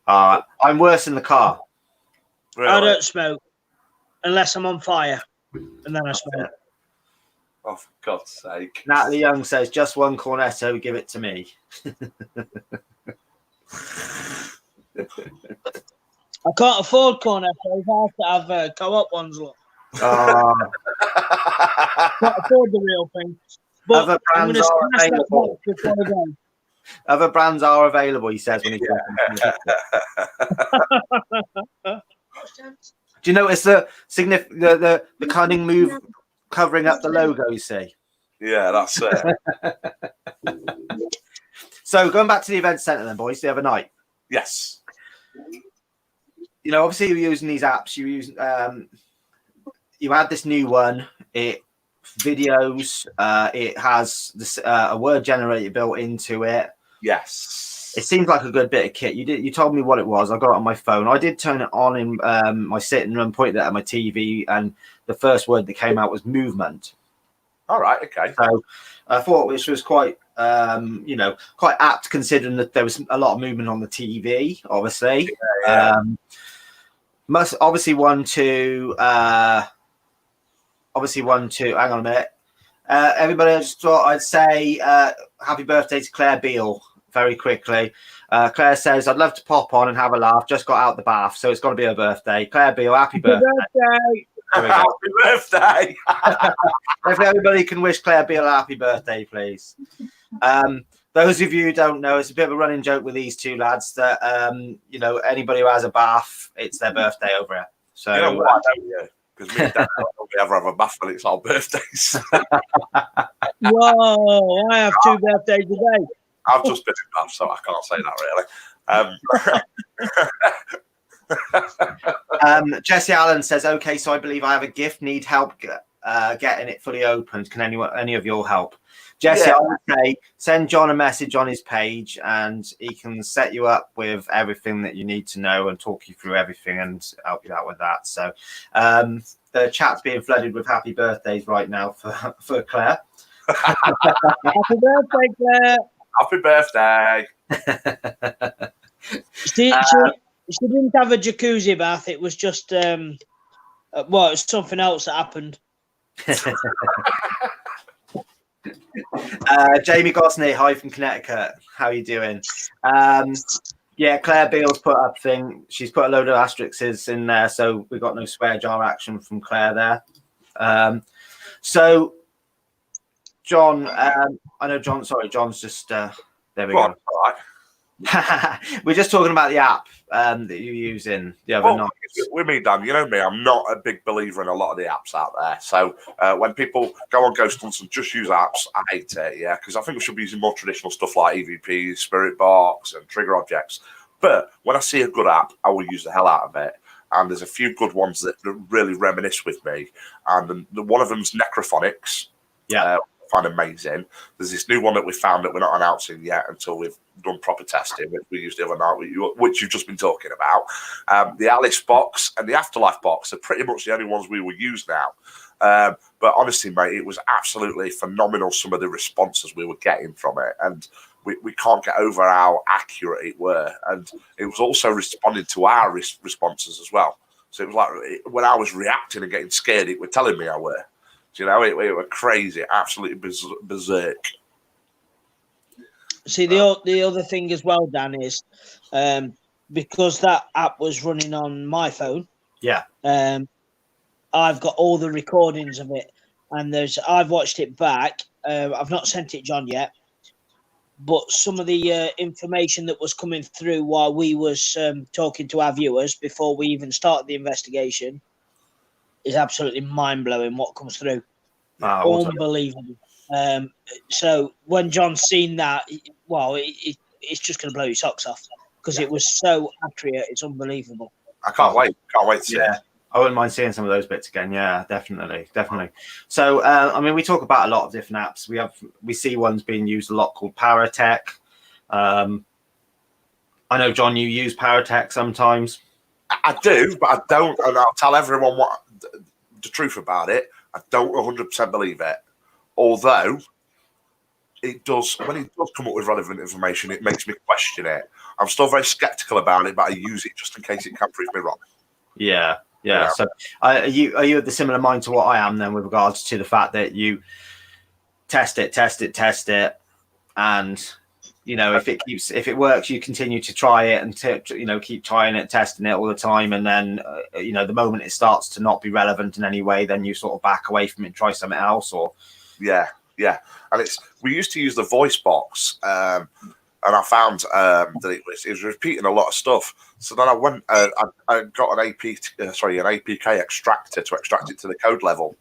I'm worse in the car. Really? I don't smoke unless I'm on fire, and then I smoke. Oh, for God's sake. Natalie Young says, just one cornetto, give it to me. I can't afford cornettos. I have to have co-op ones. Look. Oh. Can't afford the real thing. But Other brands are available. Other brands are available, he says when he Do you notice the cunning move covering up the logo, you see? Yeah, that's it. So going back to the event centre then, boys, the other night. Yes. You know, obviously you're using these apps. You had this new one. It videos. It has this a word generator built into it. Yes. It seems like a good bit of kit. You told me what it was. I got it on my phone. I did turn it on in my sitting room, pointed it at my TV, and the first word that came out was movement. All right. Okay. So I thought which was quite quite apt considering that there was a lot of movement on the TV. Obviously, yeah. Must obviously one to hang on a minute. Everybody, I just thought I'd say happy birthday to Claire Beale very quickly. Claire says, I'd love to pop on and have a laugh. Just got out the bath, so it's got to be her birthday. Claire Beale, happy birthday. Happy birthday. If everybody can wish Claire Beale a happy birthday, please. Those of you who don't know, it's a bit of a running joke with these two lads that, anybody who has a bath, it's their birthday over here. So, you know what, don't you? Because me and Dad don't ever have a bath when it's our birthdays. Whoa, I have two birthdays today. I've just been in bath, so I can't say that really. Jesse Allen says, okay, so I believe I have a gift, need help getting it fully opened. Can any of you all help? Jesse, Yeah. I would say send John a message on his page and he can set you up with everything that you need to know and talk you through everything and help you out with that. So the chat's being flooded with happy birthdays right now for Claire. Happy birthday, Claire. Happy birthday. She didn't have a jacuzzi bath. It was just, it was something else that happened. Jamie Gosney, hi from Connecticut. How are you doing? Yeah, Claire Beale's put up thing. She's put a load of asterisks in there, so we got no swear jar action from Claire there. So, John, I know John. Sorry, John's just there. We go. We're just talking about the app that you're using the other night. With me, Dan, you know me, I'm not a big believer in a lot of the apps out there. So when people go on ghost hunts and just use apps, I hate it, because I think we should be using more traditional stuff like EVPs, Spirit Box, and Trigger Objects. But when I see a good app, I will use the hell out of it. And there's a few good ones that really reminisce with me. And one of them's Necrophonics. Yeah. Find amazing. There's this new one that we found that we're not announcing yet until we've done proper testing, which we used the other night, which you've just been talking about. The Alice box and the Afterlife box are pretty much the only ones we will use now. But honestly, mate, it was absolutely phenomenal, some of the responses we were getting from it. And we can't get over how accurate it were. And it was also responding to our responses as well. So it was like when I was reacting and getting scared, it was telling me I were. You know, it were crazy, absolutely berserk. See, the other thing as well, Dan, is because that app was running on my phone. Yeah. I've got all the recordings of it, and I've watched it back. I've not sent it John yet, but some of the information that was coming through while we was talking to our viewers before we even started the investigation is absolutely mind-blowing what comes through. Unbelievable. So when John's seen that, it's just going to blow your socks off because it was so accurate. It's unbelievable. I can't wait to see it. I wouldn't mind seeing some of those bits again. Yeah, definitely. So, I mean, we talk about a lot of different apps. We see ones being used a lot called Paratech. I know, John, you use Paratech sometimes. I do, but I don't, and I'll tell everyone what the truth about it. I don't 100% believe it. Although it does, when it does come up with relevant information, it makes me question it. I'm still very skeptical about it, but I use it just in case it can prove me wrong. Yeah. So, are you of the similar mind to what I am then, with regards to the fact that you test it, and if it works, you continue to try it and keep trying it, testing it all the time, and then the moment it starts to not be relevant in any way, then you sort of back away from it and try something else. Or and we used to use the voice box, and I found that it was repeating a lot of stuff. So then I went, I got an APK extractor to extract it to the code level,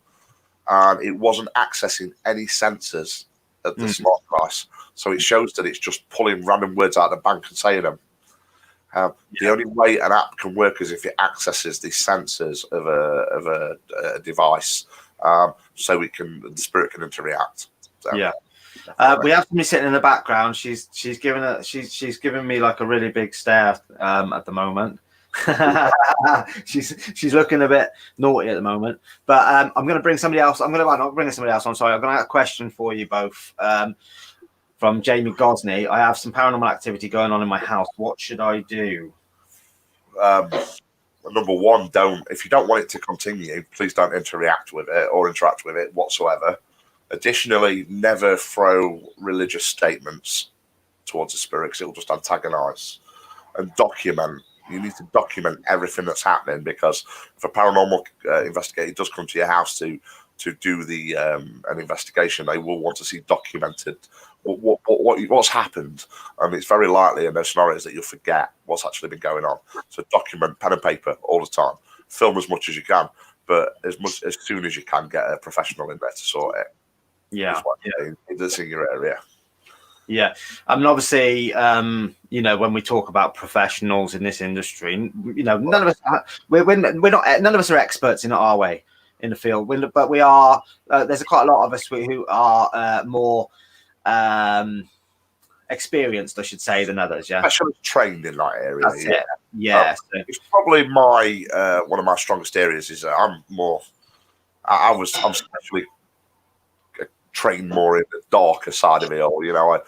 and it wasn't accessing any sensors at the smart device. So it shows that it's just pulling random words out of the bank and saying them. The only way an app can work is if it accesses the sensors of a device, so the spirit can interact. So, yeah. We have somebody sitting in the background. She's giving me like a really big stare at the moment. she's looking a bit naughty at the moment. But I'm going to bring somebody else. I'm not bringing somebody else. I'm sorry. I'm going to have a question for you both. From Jamie Gosney. I have some paranormal activity going on in my house. What should I do? Number one, if you don't want it to continue, please don't interact with it whatsoever. Additionally, never throw religious statements towards the spirit because it will just antagonize. And document. You need to document everything that's happening, because if a paranormal investigator does come to your house to do an investigation, they will want to see documented what's happened, and it's very likely in those scenarios that you'll forget what's actually been going on. So document, pen and paper all the time. Film as much as you can, but as soon as you can, get a professional in there to sort it. Yeah, it does in your area. Yeah, I mean, obviously, you know, when we talk about professionals in this industry, you know, none of us we're not none of us are experts in it, are we, in the field? But we are. There's quite a lot of us who are more experienced, I should say, than others. Yeah, Especially trained in that area. that's it. Yeah, so, It's probably my one of my strongest areas. Is I'm especially trained more in the darker side of it all. You know,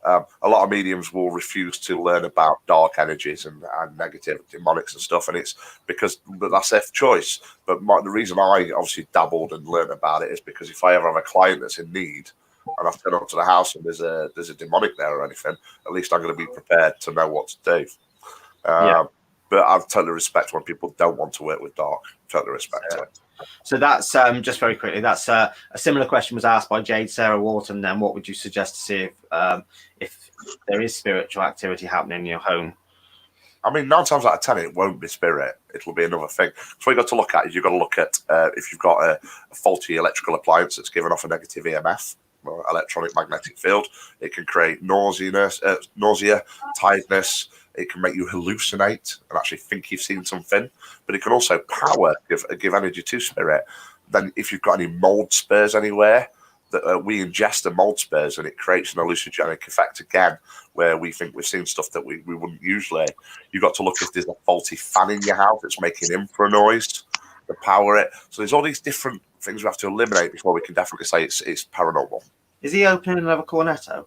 a lot of mediums will refuse to learn about dark energies and negative demonics and stuff, and it's because that's their choice. But the reason I obviously dabbled and learned about it is because if I ever have a client that's in need and I turn up to the house and there's a demonic there or anything, at least I'm going to be prepared to know what to do. But I totally respect when people don't want to work with dark. Totally respect it. So that's just very quickly. That's a similar question was asked by Jade Sarah Wharton. Then, what would you suggest to see if there is spiritual activity happening in your home? I mean, 9 times out of 10, it won't be spirit. It will be another thing. So what you got to look at is you've got to look at if you've got a faulty electrical appliance that's giving off a negative EMF, or electronic magnetic field. It can create nausea, tiredness. It can make you hallucinate and actually think you've seen something. But it can also give energy to spirit. Then if you've got any mold spurs anywhere, that we ingest the mold spurs and it creates an hallucinogenic effect again, where we think we've seen stuff that we wouldn't usually. You've got to look if there's a faulty fan in your house that's making infra noise to power it. So there's all these different things we have to eliminate before we can definitely say it's paranormal. Is he opening another cornetto?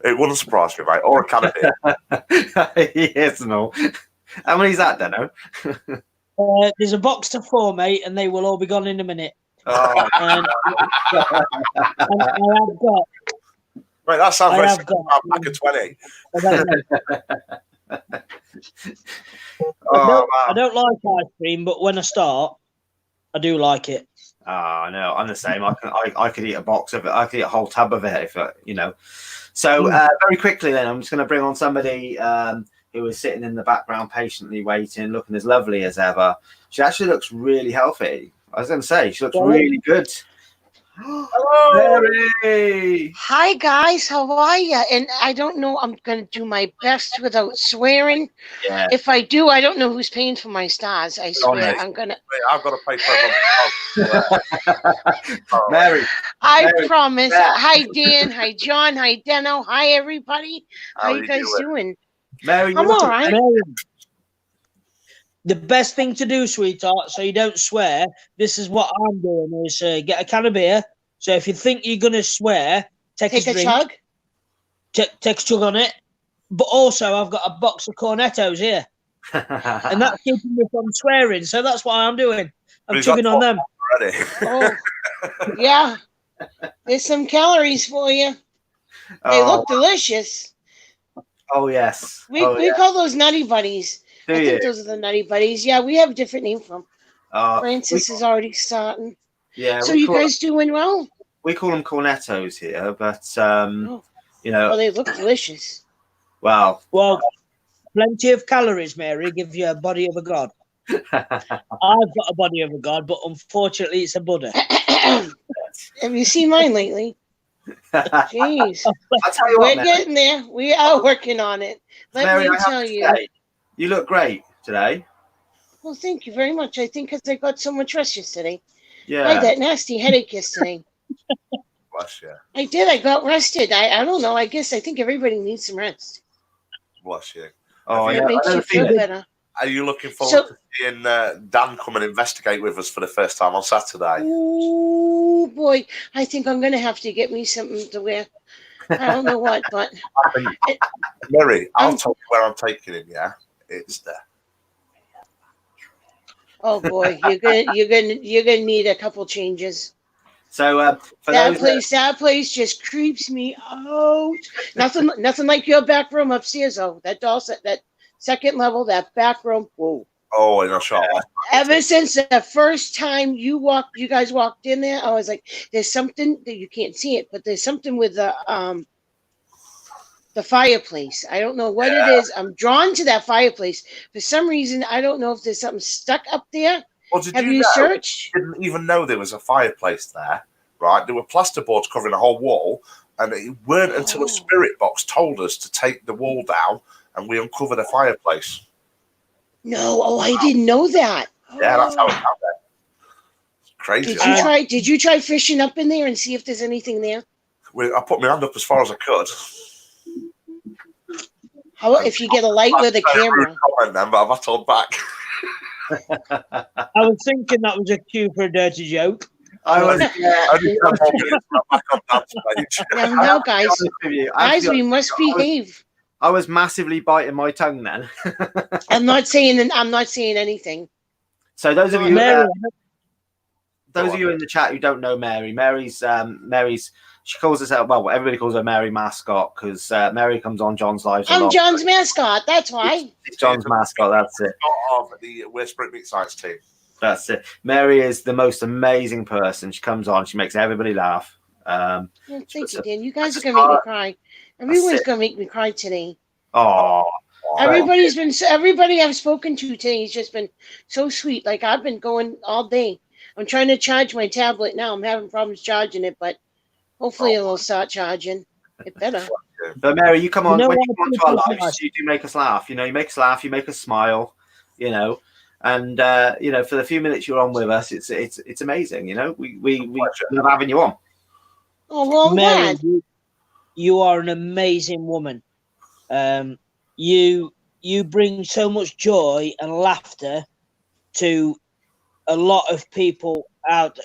It wouldn't surprise me, mate. Or a can of beer. Yes, no. How many's that, Deno? There's a box of 4, mate, and they will all be gone in a minute. Oh. And I have got. Right, that sounds like a pack of 20. I don't like ice cream, but when I start, I do like it. Oh no, I'm the same. I could eat a box of it. I could eat a whole tub of it if you know. So very quickly, then I'm just going to bring on somebody who was sitting in the background patiently waiting, looking as lovely as ever. She actually looks really healthy. I was going to say she looks really good. Hello, Mary. Hi guys, how are you? And I don't know, I'm going to do my best without swearing. Yeah. If I do, I don't know who's paying for my stars. I swear, I'm going to. I've got to pay for them. Mary. I promise. Hi Dan, hi John, hi Deno, hi everybody. How you guys doing? Mary, I'm all right. The best thing to do, sweetheart, so you don't swear, this is what I'm doing, is get a can of beer. So if you think you're going to swear, take a drink. Chug. Take a chug on it. But also, I've got a box of cornettos here. And that's keeping me from swearing. So that's what I'm doing. I'm chugging on them. Already. Oh, yeah. There's some calories for you. They look delicious. Oh, yes. We call those Nutty Buddies. I think those are the Nutty Buddies. Yeah, we have a different name for them. Francis is already starting. Yeah. So you guys doing well? We call them cornettos here, but you know. Oh, they look delicious. Well, plenty of calories, Mary. Give you a body of a god. I've got a body of a god, but unfortunately, it's a Buddha. Have you seen mine lately? Jeez. I'll tell you what, we're getting there. We are working on it. Let me tell you. You look great today. Well, thank you very much. I think because I got so much rest yesterday. Yeah. I had that nasty headache yesterday. Bless you. I did. I got rested. I don't know. I think everybody needs some rest. Bless you. Oh, it makes you feel better. Are you looking forward to seeing Dan come and investigate with us for the first time on Saturday? Oh, boy. I think I'm going to have to get me something to wear. I don't know what, but... Mary, I'll tell you where I'm taking him, yeah? It's there. Oh boy, you're gonna need a couple changes. So for that place just creeps me out. Nothing like your back room upstairs. Oh, that second level, that back room. Whoa. Oh, in a shot. Ever since the first time you guys walked in there, I was like, "There's something that you can't see it, but there's something with the fireplace. I don't know what it is. I'm drawn to that fireplace. For some reason, I don't know if there's something stuck up there. Well, Have you searched? I didn't even know there was a fireplace there, right? There were plasterboards covering the whole wall, And it weren't until a spirit box told us to take the wall down, and we uncovered a fireplace. No, I didn't know that. Yeah, that's how it happened. It's crazy. Did you try fishing up in there and see if there's anything there? I put my hand up as far as I could. How about if you get a light with a camera? Then, but I've had to hold back. I was thinking that was a cue for a dirty joke. I was. No, guys, we must behave. I was massively biting my tongue then. I'm not saying anything. So those of you, Mary, those of you in the chat who don't know Mary, Mary's she calls herself, well, everybody calls her Mary Mascot because Mary comes on John's lives. I'm John's mascot. That's why. It's John's mascot. That's it. Of the We're Spirit Meet Science team. That's it. Mary is the most amazing person. She comes on. She makes everybody laugh. Thank you, Dan. You guys are gonna make me cry. Everyone's gonna make me cry today. Oh. Everybody I've spoken to today has just been so sweet. Like I've been going all day. I'm trying to charge my tablet now. I'm having problems charging it, but hopefully it'll start charging. It better. But Mary, you come on. When you come onto our lives, you do make us laugh. You know, you make us laugh. You make us smile. You know. And you know, for the few minutes you're on with us, it's amazing. You know, we love having you on. Oh well, Mary, you are an amazing woman. You bring so much joy and laughter to a lot of people out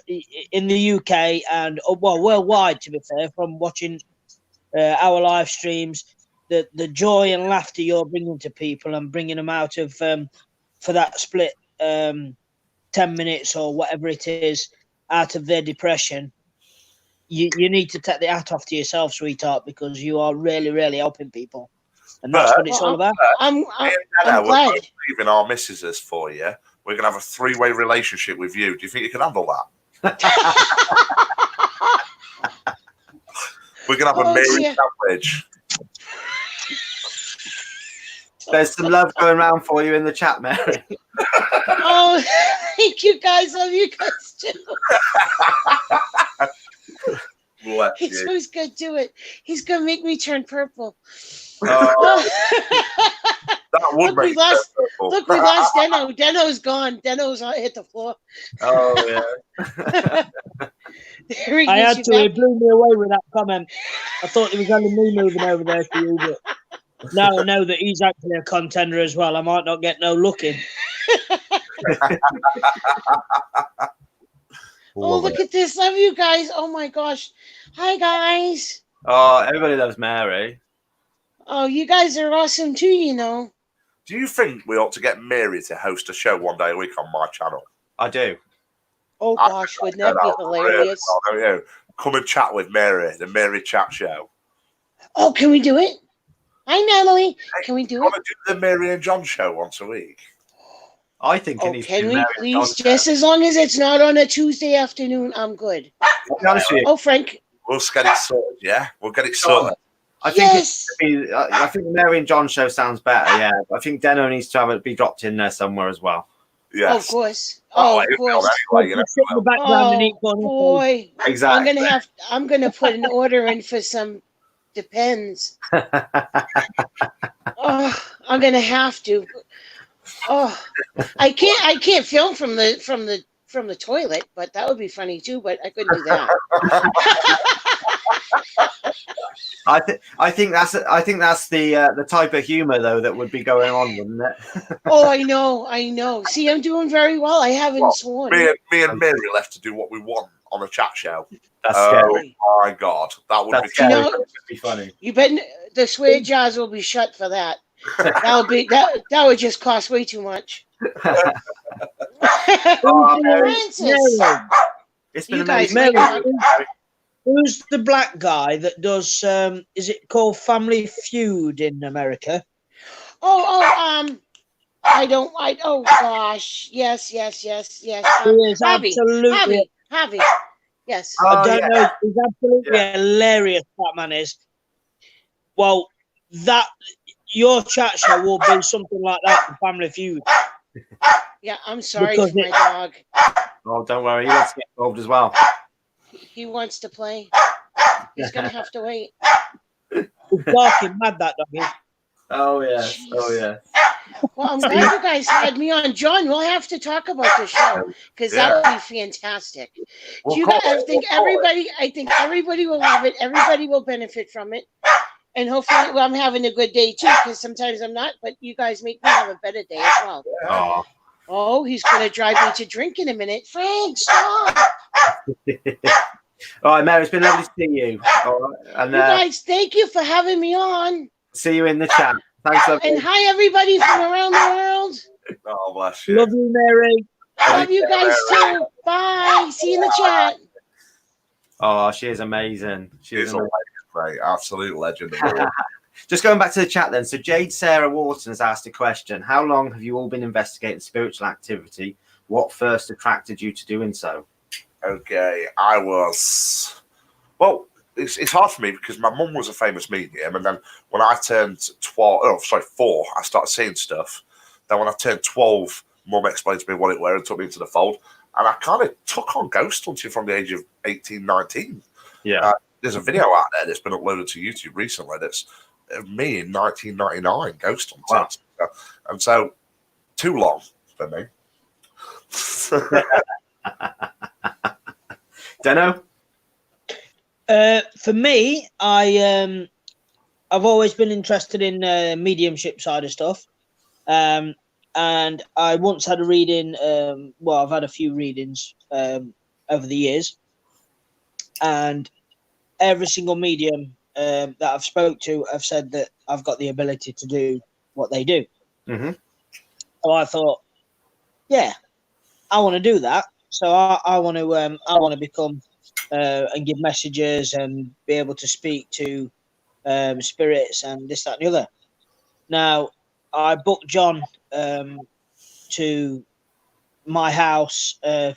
in the UK and worldwide. To be fair, from watching our live streams, the joy and laughter you're bringing to people and bringing them out of for that split 10 minutes or whatever it is out of their depression. You need to take the hat off to yourself, sweetheart, because you are really, really helping people. And that's what it's all about. I'm we're glad. leaving our missuses for you. We're going to have a 3-way relationship with you. Do you think you can handle that? We're going to have a Mary sandwich. There's some love going around for you in the chat, Mary. Oh, thank you guys. Love you guys too. He's always going to do it. He's going to make me turn purple. That would make sense. Look, we lost Deno. Deno's gone. Deno's hit the floor. Oh, yeah. I had to. It blew me away with that comment. I thought it was only me moving over there for you, but now I know that he's actually a contender as well. I might not get no look in. Oh, look at this. Love you guys. Oh, my gosh. Hi, guys. Oh, everybody loves Mary. Oh, you guys are awesome, too, you know. Do you think we ought to get Mary to host a show one day a week on my channel? I do. Oh, gosh. Wouldn't that be hilarious? Really well, come and chat with Mary, the Mary Chat Show. Oh, can we do it? Hi, Natalie. Can we do it? Want to do the Mary and John show once a week? I think it needs to be can we Mary please? Just as long as it's not on a Tuesday afternoon, I'm good. I'll be honest with you. Oh, Frank. We'll get it sorted, yeah? We'll get it sorted. I think I think the Mary and John show sounds better, yeah. I think Deno needs to be dropped in there somewhere as well. Yes. Oh, of course. Oh, of course. Anyway, Boy. Exactly. I'm gonna put an order in for some Depends. Oh, I'm gonna have to. Oh, I can't film from the toilet, but that would be funny too. But I couldn't do that. I think that's the type of humor though that would be going on, wouldn't it? Oh, I know. See, I'm doing very well. I haven't sworn. Me and Mary left to do what we want on a chat show. That's scary. Oh my God, that would be funny. You bet the swear jars will be shut for that. That would just cost way too much. It's been amazing. Who's the black guy that does? Is it called Family Feud in America? Oh gosh, yes. He is absolutely Javi. Yes. I don't know. He's absolutely hilarious. That man is. Well, your chat show will be something like that for Family Feud. Yeah, I'm sorry for my dog. Oh, don't worry. He wants to get involved as well. He wants to play. He's gonna have to wait. It's barking mad, that dog is. Oh yes. Oh yeah. Well, I'm glad you guys had me on. John, we'll have to talk about the show because that would be fantastic. We'll Do you call guys, it, I think everybody will love it. Everybody will benefit from it. And hopefully, well, I'm having a good day too, because sometimes I'm not, but you guys make me have a better day as well. Oh. Oh, he's going to drive me to drink in a minute. Frank, stop. All right, Mary, it's been lovely to see you. All right. And You guys, thank you for having me on. see you in the chat. Thanks, lovely. And hi, everybody from around the world. Oh, bless you. Love you, Mary. Love you guys too. Bye. See you in the chat. Oh, she is amazing. She's a legend, mate. Absolute legend. Just going back to the chat then. So Jade Sarah Wharton has asked a question. How long have you all been investigating spiritual activity? What first attracted you to doing so? Okay, well, it's hard for me because my mum was a famous medium, and then when I turned 4, I started seeing stuff. Then when I turned 12, mum explained to me what it were and took me into the fold. And I kind of took on ghost hunting from the age of 18, 19. Yeah. There's a video out there that's been uploaded to YouTube recently that's of me in 1999 ghost hunting. Wow. And so, too long for me. Deno? For me, I've always been interested in mediumship side of stuff. And I once had a reading, I've had a few readings over the years. And every single medium that I've spoke to have said that I've got the ability to do what they do. Mm-hmm. So I thought, yeah, I want to do that. So I want to become and give messages and be able to speak to spirits and this, that, and the other. Now, I booked John to my house a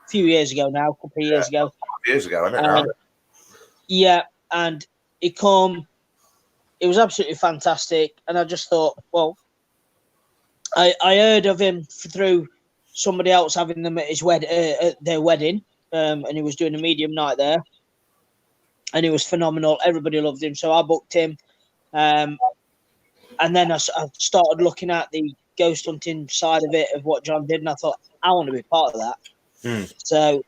few years ago now, a couple of years ago. 5 years ago, isn't it? Yeah, and it was absolutely fantastic. And I just thought, well, I heard of him through somebody else having them at their wedding, and he was doing a medium night there, and he was phenomenal. Everybody loved him, so I booked him. And then I started looking at the ghost hunting side of it, of what John did, and I thought, I want to be part of that. So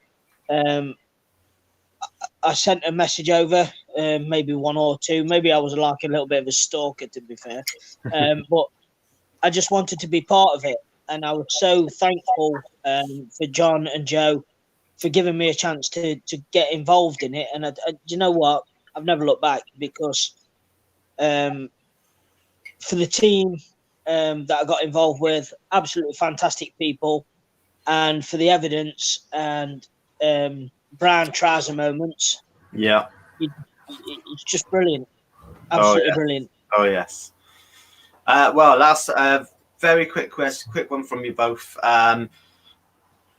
I sent a message over, maybe one or two. Maybe I was like a little bit of a stalker, to be fair. But I just wanted to be part of it. And I was so thankful for John and Joe for giving me a chance to get involved in it. And you know what? I've never looked back, because for the team that I got involved with, absolutely fantastic people. And for the evidence and brown trouser moments. Yeah. It's just brilliant. Absolutely brilliant. Oh, yes. Last very quick one from you both.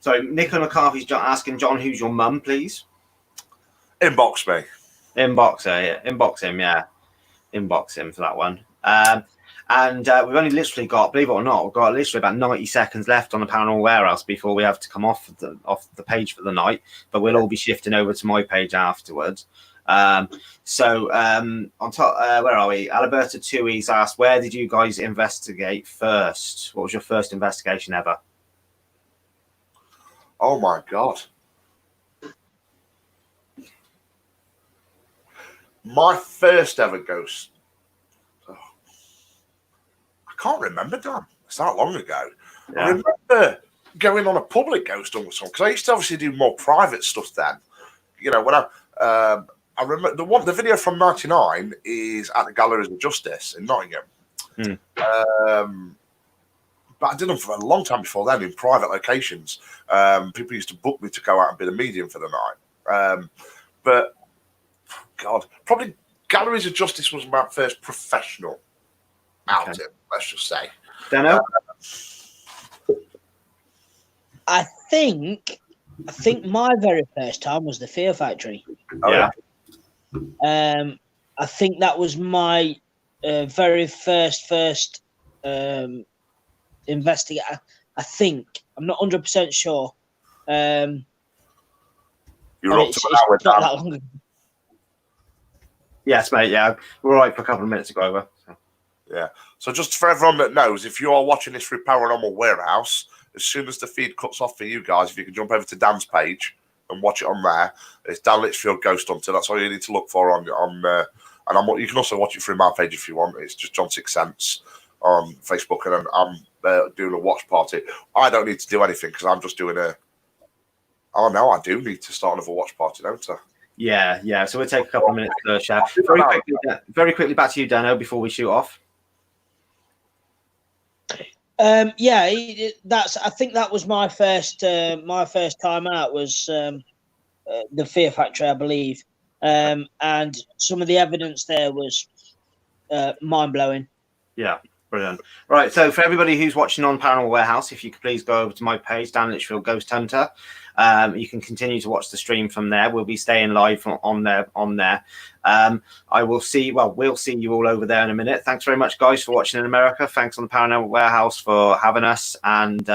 Sorry, Nicola McCarthy's asking John, who's your mum, please? Inbox me. Inbox him, yeah. Inbox him for that one. And we've only literally got, believe it or not, we've got literally about 90 seconds left on the Paranormal Warehouse before we have to come off the page for the night. But we'll all be shifting over to my page afterwards. On top, where are we? Alberta Tui's asked, where did you guys investigate first? What was your first investigation ever? Oh my God. My first ever ghost. I can't remember, Dan. It's that long ago. Yeah. I remember going on a public ghost hunt with someone, because I used to obviously do more private stuff then. You know, when I remember the video from '99 is at the Galleries of Justice in Nottingham. But I did them for a long time before then in private locations. People used to book me to go out and be the medium for the night. But God, probably Galleries of Justice was my first professional outing, let's just say. Dano? I think my very first time was the Fear Factory. Oh, yeah. I think that was my very first investigator. I think. I'm not 100% sure. You're up to an hour, not that long ago. Yes, mate. Yeah, we're all right for a couple of minutes to go over. So. Yeah. So just for everyone that knows, if you are watching this through Paranormal Warehouse, as soon as the feed cuts off for you guys, if you can jump over to Dan's page and watch it on there, it's Dan Litchfield Ghost Hunter. That's all you need to look for on and you can also watch it through my page if you want. It's just John Sixthsense on Facebook, and I'm doing a watch party. I don't need to do anything because I'm just doing a. Oh no, I do need to start another watch party, don't I? Yeah. So we'll take a couple of minutes to share. Very quickly, back to you, Dano, before we shoot off. That's. I think that was my first time out was the Fear Factory, I believe, and some of the evidence there was mind blowing. Yeah, brilliant. Right, so for everybody who's watching on Paranormal Warehouse, if you could please go over to my page, Dan Litchfield Ghost Hunter. You can continue to watch the stream from there. We'll be staying live on there. We'll see you all over there in a minute. Thanks very much, guys, for watching in America. Thanks on the Paranormal Warehouse for having us, and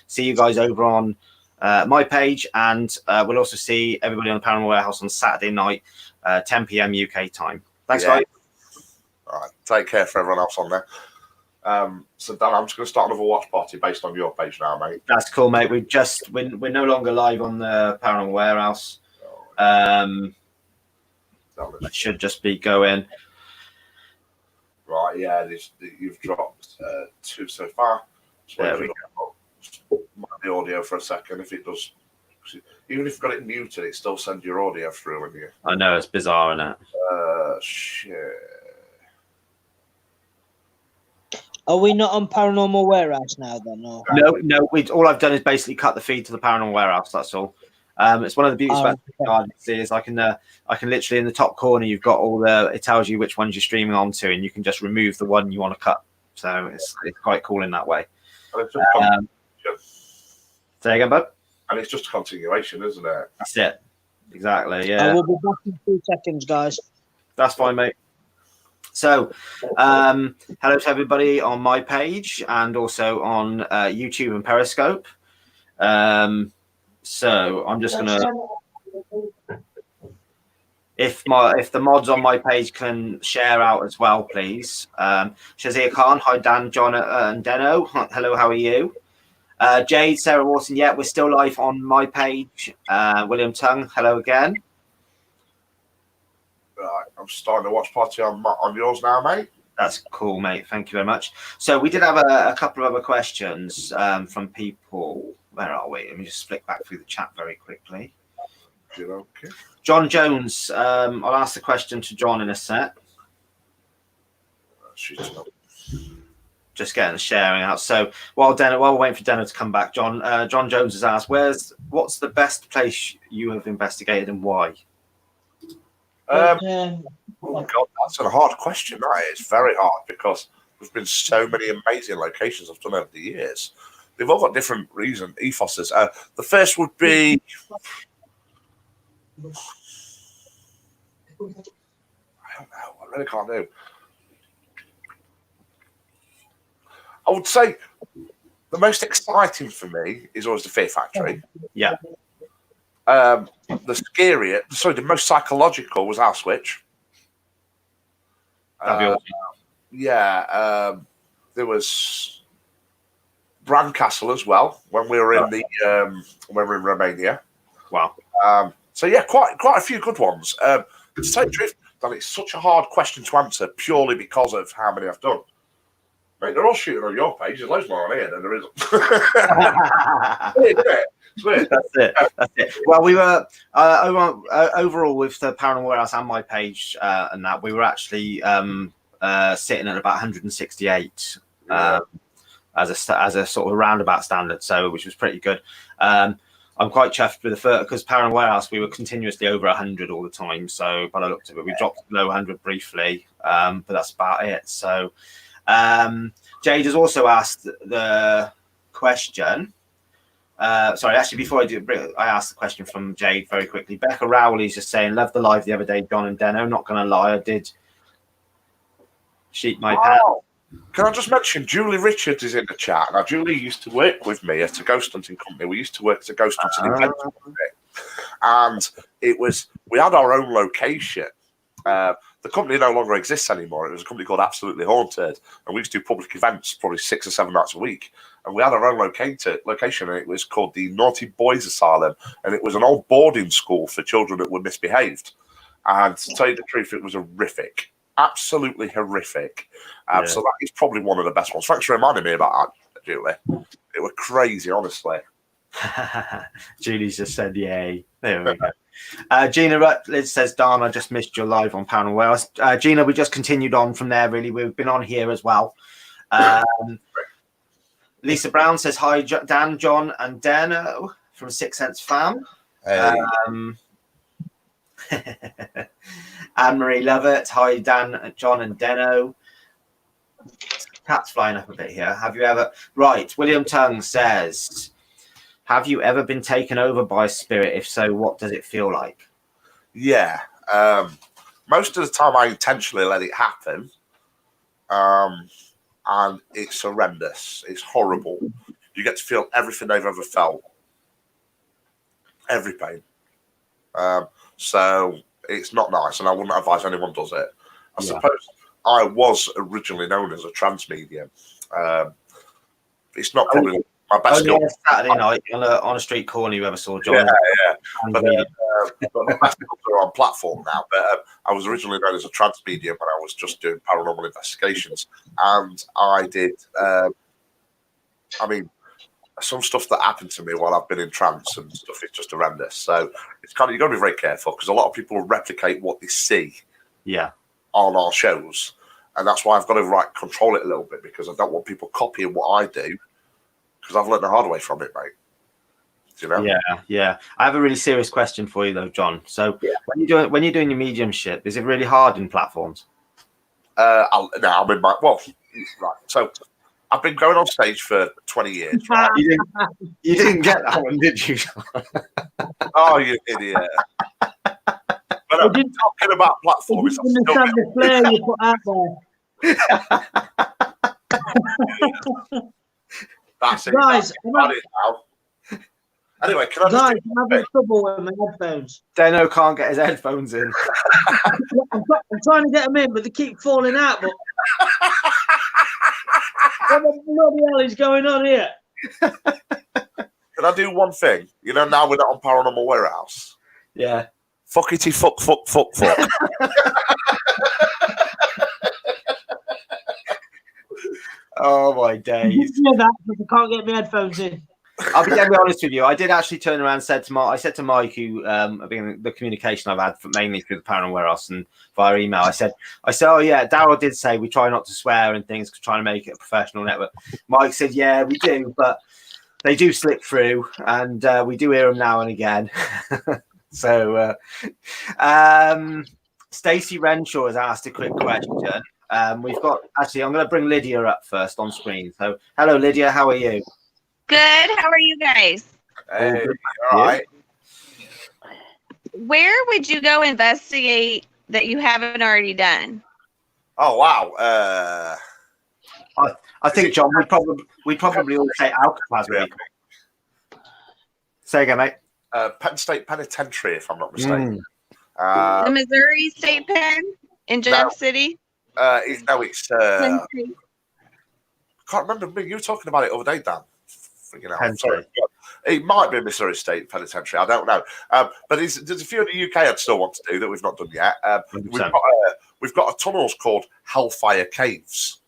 see you guys over on my page. And we'll also see everybody on the Paranormal Warehouse on Saturday night, 10 p.m. UK time. Thanks, guys. All right, take care for everyone else on there. So Dan, I'm just going to start another watch party based on your page now, mate. That's cool, mate. We're no longer live on the Paranormal Warehouse. It should just be going. Right, yeah. You've dropped 2 so far. So there we go. The audio for a second. If it does, even if you've got it muted, it still sends your audio through. When you. I know, it's bizarre, isn't it? Shit. Are we not on Paranormal Warehouse now then? Or? No. All I've done is basically cut the feed to the Paranormal Warehouse. That's all. It's one of the beauties about Garden is I can literally in the top corner you've got it tells you which ones you're streaming onto, and you can just remove the one you want to cut. So it's quite cool in that way. Say again, bud. And it's just a continuation, isn't it? That's it. Exactly. Yeah. I will be back in 2 seconds, guys. That's fine, mate. So, hello to everybody on my page and also on YouTube and Periscope. So I'm just gonna, if the mods on my page can share out as well, please. Shazia Khan, hi Dan, John, and Deno. Hello, how are you? Jade, Sarah Wharton, yeah, we're still live on my page. William Tung, hello again. Right, I'm starting to watch party on yours now, mate. That's cool, mate. Thank you very much. So we did have a couple of other questions from people. Where are we? Let me just flick back through the chat very quickly. Okay. John Jones. I'll ask the question to John in a sec. Just getting the sharing out. So while we're waiting for Deno to come back, John Jones has asked, what's the best place you have investigated and why? Oh God, that's a hard question. That is very hard because there's been so many amazing locations I've done over the years. They've all got different ethoses. The first would be. I don't know. I really can't do. I would say the most exciting for me is always the Fear Factory. Yeah. The most psychological was Auschwitz. Yeah. There was Brandcastle as well when we were in Romania. Wow. So yeah, quite a few good ones. To tell you the truth, Dan, it's such a hard question to answer purely because of how many I've done. Mate, they're all shooting on your page. There's loads more on here than there isn't. It's weird. That's it. Well, we were overall with the Paranormal Warehouse and my page and that we were actually sitting at about 168 as a sort of roundabout standard, so which was pretty good. I'm quite chuffed with because Paranormal Warehouse we were continuously over 100 all the time. So, but I looked at it, we dropped below 100 briefly, but that's about it. So, Jade has also asked the question. Sorry, actually, before I asked the question from Jade very quickly. Becca Rowley's just saying, "Love the live the other day, John and Deno. Not gonna lie, I did sheet my pants." Can I just mention Julie Richards is in the chat? Now, Julie used to work with me at a ghost hunting company. We used to work at a ghost hunting event company, and we had our own location. The The company no longer exists anymore. It was a company called Absolutely Haunted, and we used to do public events probably 6 or 7 nights a week. And we had our own location, and it was called the Naughty Boys Asylum, and it was an old boarding school for children that were misbehaved. And to tell you the truth, it was horrific, absolutely horrific. So that is probably one of the best ones. Thanks for reminding me about that, Julie. It was crazy, honestly. Julie's just said yay. There we go. Gina Rutledge says, Dan, I just missed your live on Paranormal Warehouse. Gina, we just continued on from there, really. We've been on here as well. Lisa Brown says, hi, Dan, John, and Dano from Sixthsense fam. Hey. Anne-Marie Lovett, hi, Dan, John, and Deno. Cat's flying up a bit here. Have you ever... Right, William Tung says... Have you ever been taken over by a spirit? If so, what does it feel like? Yeah. Most of the time I intentionally let it happen. And it's horrendous. It's horrible. You get to feel everything they've ever felt. Every pain. So it's not nice, and I wouldn't advise anyone does it. I suppose I was originally known as a trance medium. It's not probably... my best skill. Saturday night on a street corner, you ever saw John? Yeah. But the best skills are on platform now. But I was originally known as a trance medium when I was just doing paranormal investigations, and I did. Some stuff that happened to me while I've been in trance and stuff is just horrendous. So it's kind of, you've got to be very careful, because a lot of people replicate what they see. Yeah. On our shows, and that's why I've got to control it a little bit, because I don't want people copying what I do. Because I've learned the hard way from it, mate. Do you know? Yeah. I have a really serious question for you, though, John. So, when you're doing your mediumship, is it really hard in platforms? I'm in my right. So, I've been going on stage for 20 years. Right? You didn't get that one, did you? Oh, you idiot! But I'm talking about platforms. Understand the flair you put out there. That's it. Guys, anyway, can I guys, I'm having trouble with my headphones. Deno can't get his headphones in. I'm trying to get them in, but they keep falling out. But what the bloody hell is going on here? Can I do one thing? You know, now we're not on Paranormal Warehouse. Yeah. Fuckity fuck. Oh my days! Yeah, that because I can't get my headphones in. I'll be dead honest with you. I did actually turn around and said to Mike. I said to Mike, who the communication I've had mainly through the Paranormal Warehouse and via email. I said, oh yeah, Daryl did say we try not to swear and things, trying to make it a professional network. Mike said, yeah, we do, but they do slip through, and we do hear them now and again. So, Stacey Renshaw has asked a quick question. We've got I'm going to bring Lydia up first on screen. So, hello, Lydia. How are you? Good. How are you guys? Hey, all right. Where would you go investigate that you haven't already done? Oh wow. I think, John, we probably all say Alcatraz. Really. Say again, mate. Penn State Penitentiary, if I'm not mistaken. The Missouri State Pen in Gem City. It's I can't remember. You were talking about it the other day, Dan. I'm sorry. It might be Missouri State Penitentiary. I don't know. But there's a few in the UK I'd still want to do that we've not done yet. We've got a tunnels called Hellfire Caves.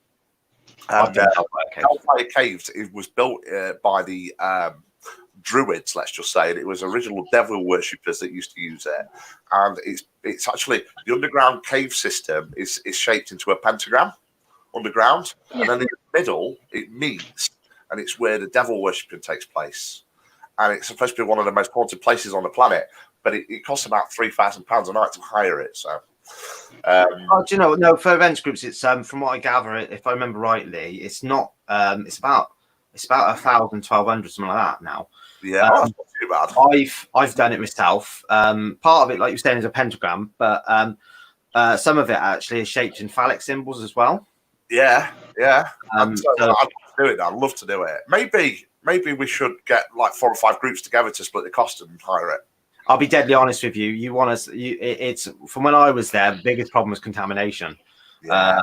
And Hellfire Caves was built by the Druids, let's just say. And it was original devil worshippers that used to use it. And it's actually the underground cave system is shaped into a pentagram underground, and then in the middle it meets, and it's where the devil worshipping takes place. And it's supposed to be one of the most haunted places on the planet, but it costs about £3,000 a night to hire it. So, do you know? No, for events groups, it's from what I gather, if I remember rightly, it's not. It's about 1,000, 1,200, something like that now. Yeah, that's not too bad. I've done it myself. Part of it, like you're saying, is a pentagram, but some of it actually is shaped in phallic symbols as well. Yeah. I'd do it. I'd love to do it. Maybe we should get like 4 or 5 groups together to split the cost and hire it. I'll be deadly honest with you. You want to? It's from when I was there. The biggest problem was contamination. Yeah.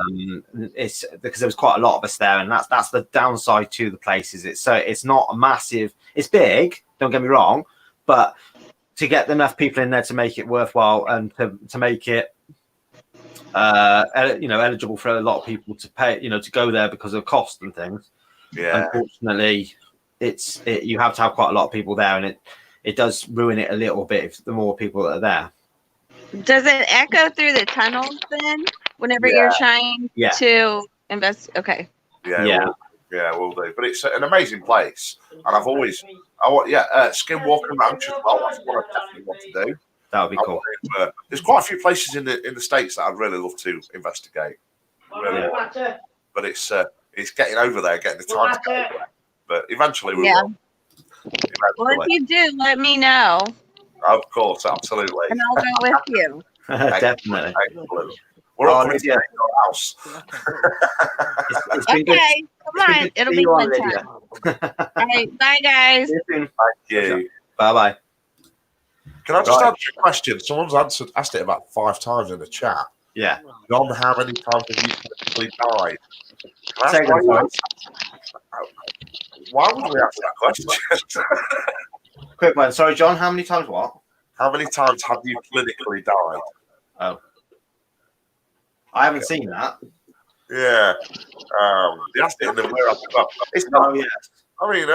It's because there was quite a lot of us there, and that's the downside to the places. It's not a massive. It's big. Don't get me wrong, but to get enough people in there to make it worthwhile and to make it, eligible for a lot of people to pay, to go there because of cost and things. Yeah. Unfortunately, you have to have quite a lot of people there, and it does ruin it a little bit if the more people that are there. Does it echo through the tunnels then? Whenever Yeah. you're trying Yeah. to invest, okay. Yeah. We'll do. But it's an amazing place, and Skinwalker Ranch as well. That's what I definitely want to do. That would be cool. There's quite a few places in the States that I'd really love to investigate. Really. Yeah. But it's getting over there, getting the time to get over there. But eventually we will. Well, if you do, let me know. Of course, absolutely. And I'll go with you. Definitely. Excellent. We're all coming to your house. It's been good. Okay, come on. It'll be one time. All right, bye, guys. Thank you. Bye-bye. Can I just answer a question? Someone's asked it about 5 times in the chat. Yeah. John, how many times have you actually died? Why would we ask that question? Quick one. Sorry, John. How many times what? How many times have you clinically died? Oh. I haven't seen that. Yeah. They asked it in the warehouse. It's not. Oh, yeah. I mean,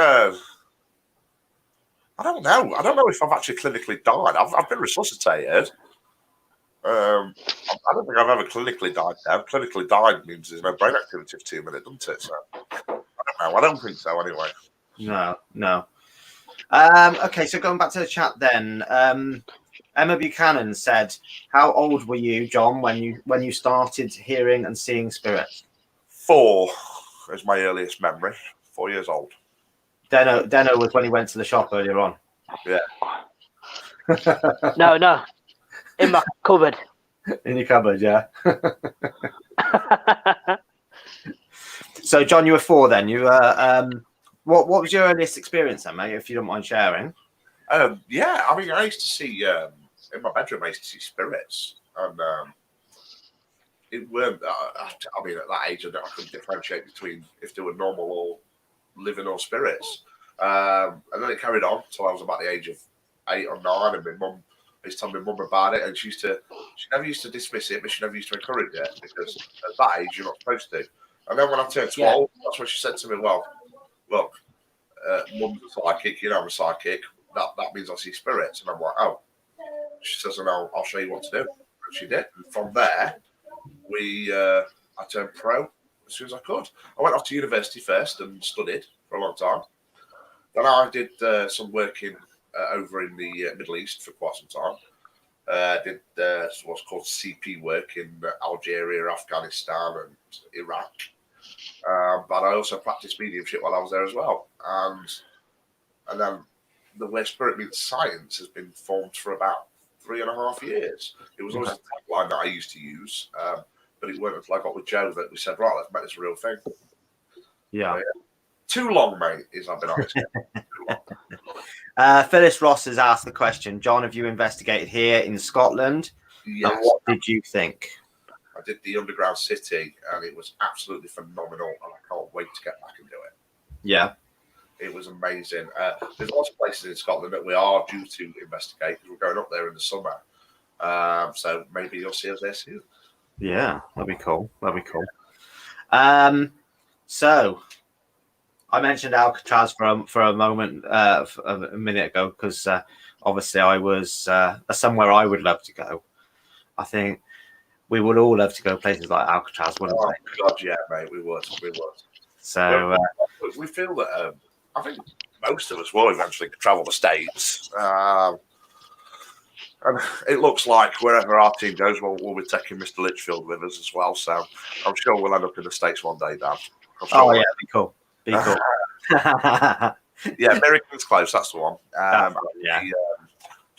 I don't know. I don't know if I've actually clinically died. I've been resuscitated. I don't think I've ever clinically died now. Clinically died means there's no brain activity for 2 minutes, doesn't it? So I don't know. I don't think so anyway. No. Okay, so going back to the chat then. Emma Buchanan said, "How old were you, John, when you started hearing and seeing spirits?" 4 is my earliest memory. 4 years old. Deno was when he went to the shop earlier on. Yeah. No. In my cupboard. In your cupboard, yeah. So, John, you were 4 then. You what was your earliest experience then, mate, if you don't mind sharing? Yeah, I mean, I used to see in my bedroom. I used to see spirits, and it weren't. I mean, at that age, I couldn't differentiate between if they were normal or living or spirits. And then it carried on until I was about the age of 8 or 9, and my mum. I used to tell my mum about it, and she never used to dismiss it, but she never used to encourage it because at that age you're not supposed to. And then when I turned 12, that's when she said to me, "Well, look, mum's a psychic, I'm a psychic. That means I see spirits." And I'm like, "Oh." She says, "And I'll show you what to do." And she did. And from there, I turned pro as soon as I could. I went off to university first and studied for a long time. Then I did some work over in the Middle East for quite some time. Did what's called CP work in Algeria, Afghanistan, and Iraq. But I also practiced mediumship while I was there as well. And then the way Spirit Meets Science has been formed for about 3.5 years. It was always a tagline that I used to use, but it wasn't until I got with Joe that we said, "Right, let's make this a real thing." Yeah. Too long, mate, I've been honest. Phyllis Ross has asked the question, John, have you investigated here in Scotland? Yes. And what did you think? I did the Underground City, and it was absolutely phenomenal, and I can't wait to get back and do it. Yeah. It was amazing. There's lots of places in Scotland that we are due to investigate because we're going up there in the summer. So maybe you'll see us there soon. Yeah, that'd be cool. So I mentioned Alcatraz for a moment, a minute ago, because obviously I was somewhere I would love to go. I think we would all love to go places like Alcatraz, wouldn't we? God, yeah, mate, we would. So we feel that I think most of us will eventually travel the States. And it looks like wherever our team goes, we'll be taking Mr. Litchfield with us as well. So I'm sure we'll end up in the States one day, Dan. Sure yeah, be cool. Yeah, American's Close, that's the one. Yeah. Do you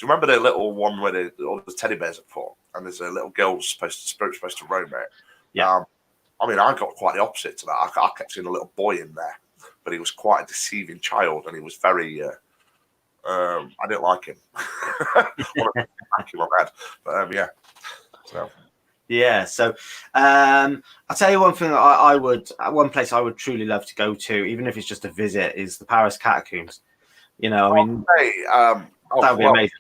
remember the little one where all the teddy bears are put, and there's a little girl supposed to roam it? Yeah. I mean, I got quite the opposite to that. I kept seeing a little boy in there, but he was quite a deceiving child, and he was very I didn't like him. I wanted to smack him on the head. But yeah. So. Yeah, so I'll tell you one thing that I would, one place I would truly love to go to, even if it's just a visit, is the Paris catacombs. You know, I mean, that would be amazing.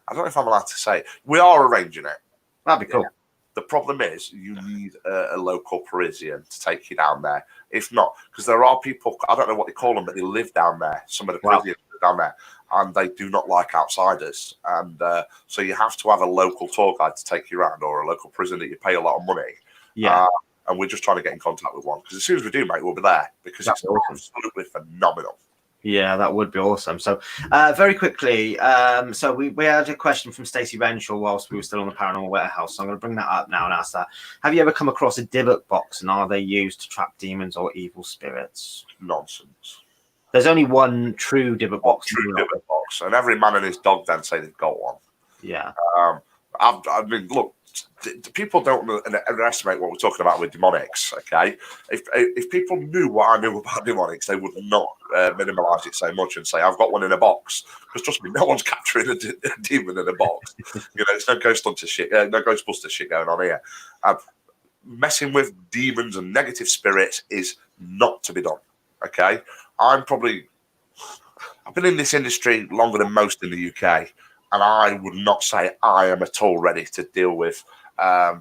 I don't know if I'm allowed to say it. We are arranging it. That'd be cool. The problem is you need a local Parisian to take you down there. If not, because there are people, I don't know what they call them, but they live down there. Some of the Parisians live down there, and they do not like outsiders. And so you have to have a local tour guide to take you around, or a local prison that you pay a lot of money. Yeah. And we're just trying to get in contact with one, because as soon as we do, mate, we'll be there, because it's absolutely phenomenal. Yeah, that would be awesome. So, very quickly, so we had a question from Stacey Renshaw whilst we were still on the Paranormal Warehouse. So I'm going to bring that up now and ask that. Have you ever come across a Dybbuk box, and are they used to trap demons or evil spirits? Nonsense. There's only one true Dybbuk box. Dybbuk box, and every man and his dog then say they've got one. Yeah. I mean, look, people don't underestimate what we're talking about with demonics. Okay, if people knew what I knew about demonics, they would not minimalise it so much and say I've got one in a box. Because trust me, no one's capturing a demon in a box. You know, it's no Ghostbuster shit going on here. Messing with demons and negative spirits is not to be done. Okay, I've been in this industry longer than most in the UK. And I would not say I am at all ready to deal with a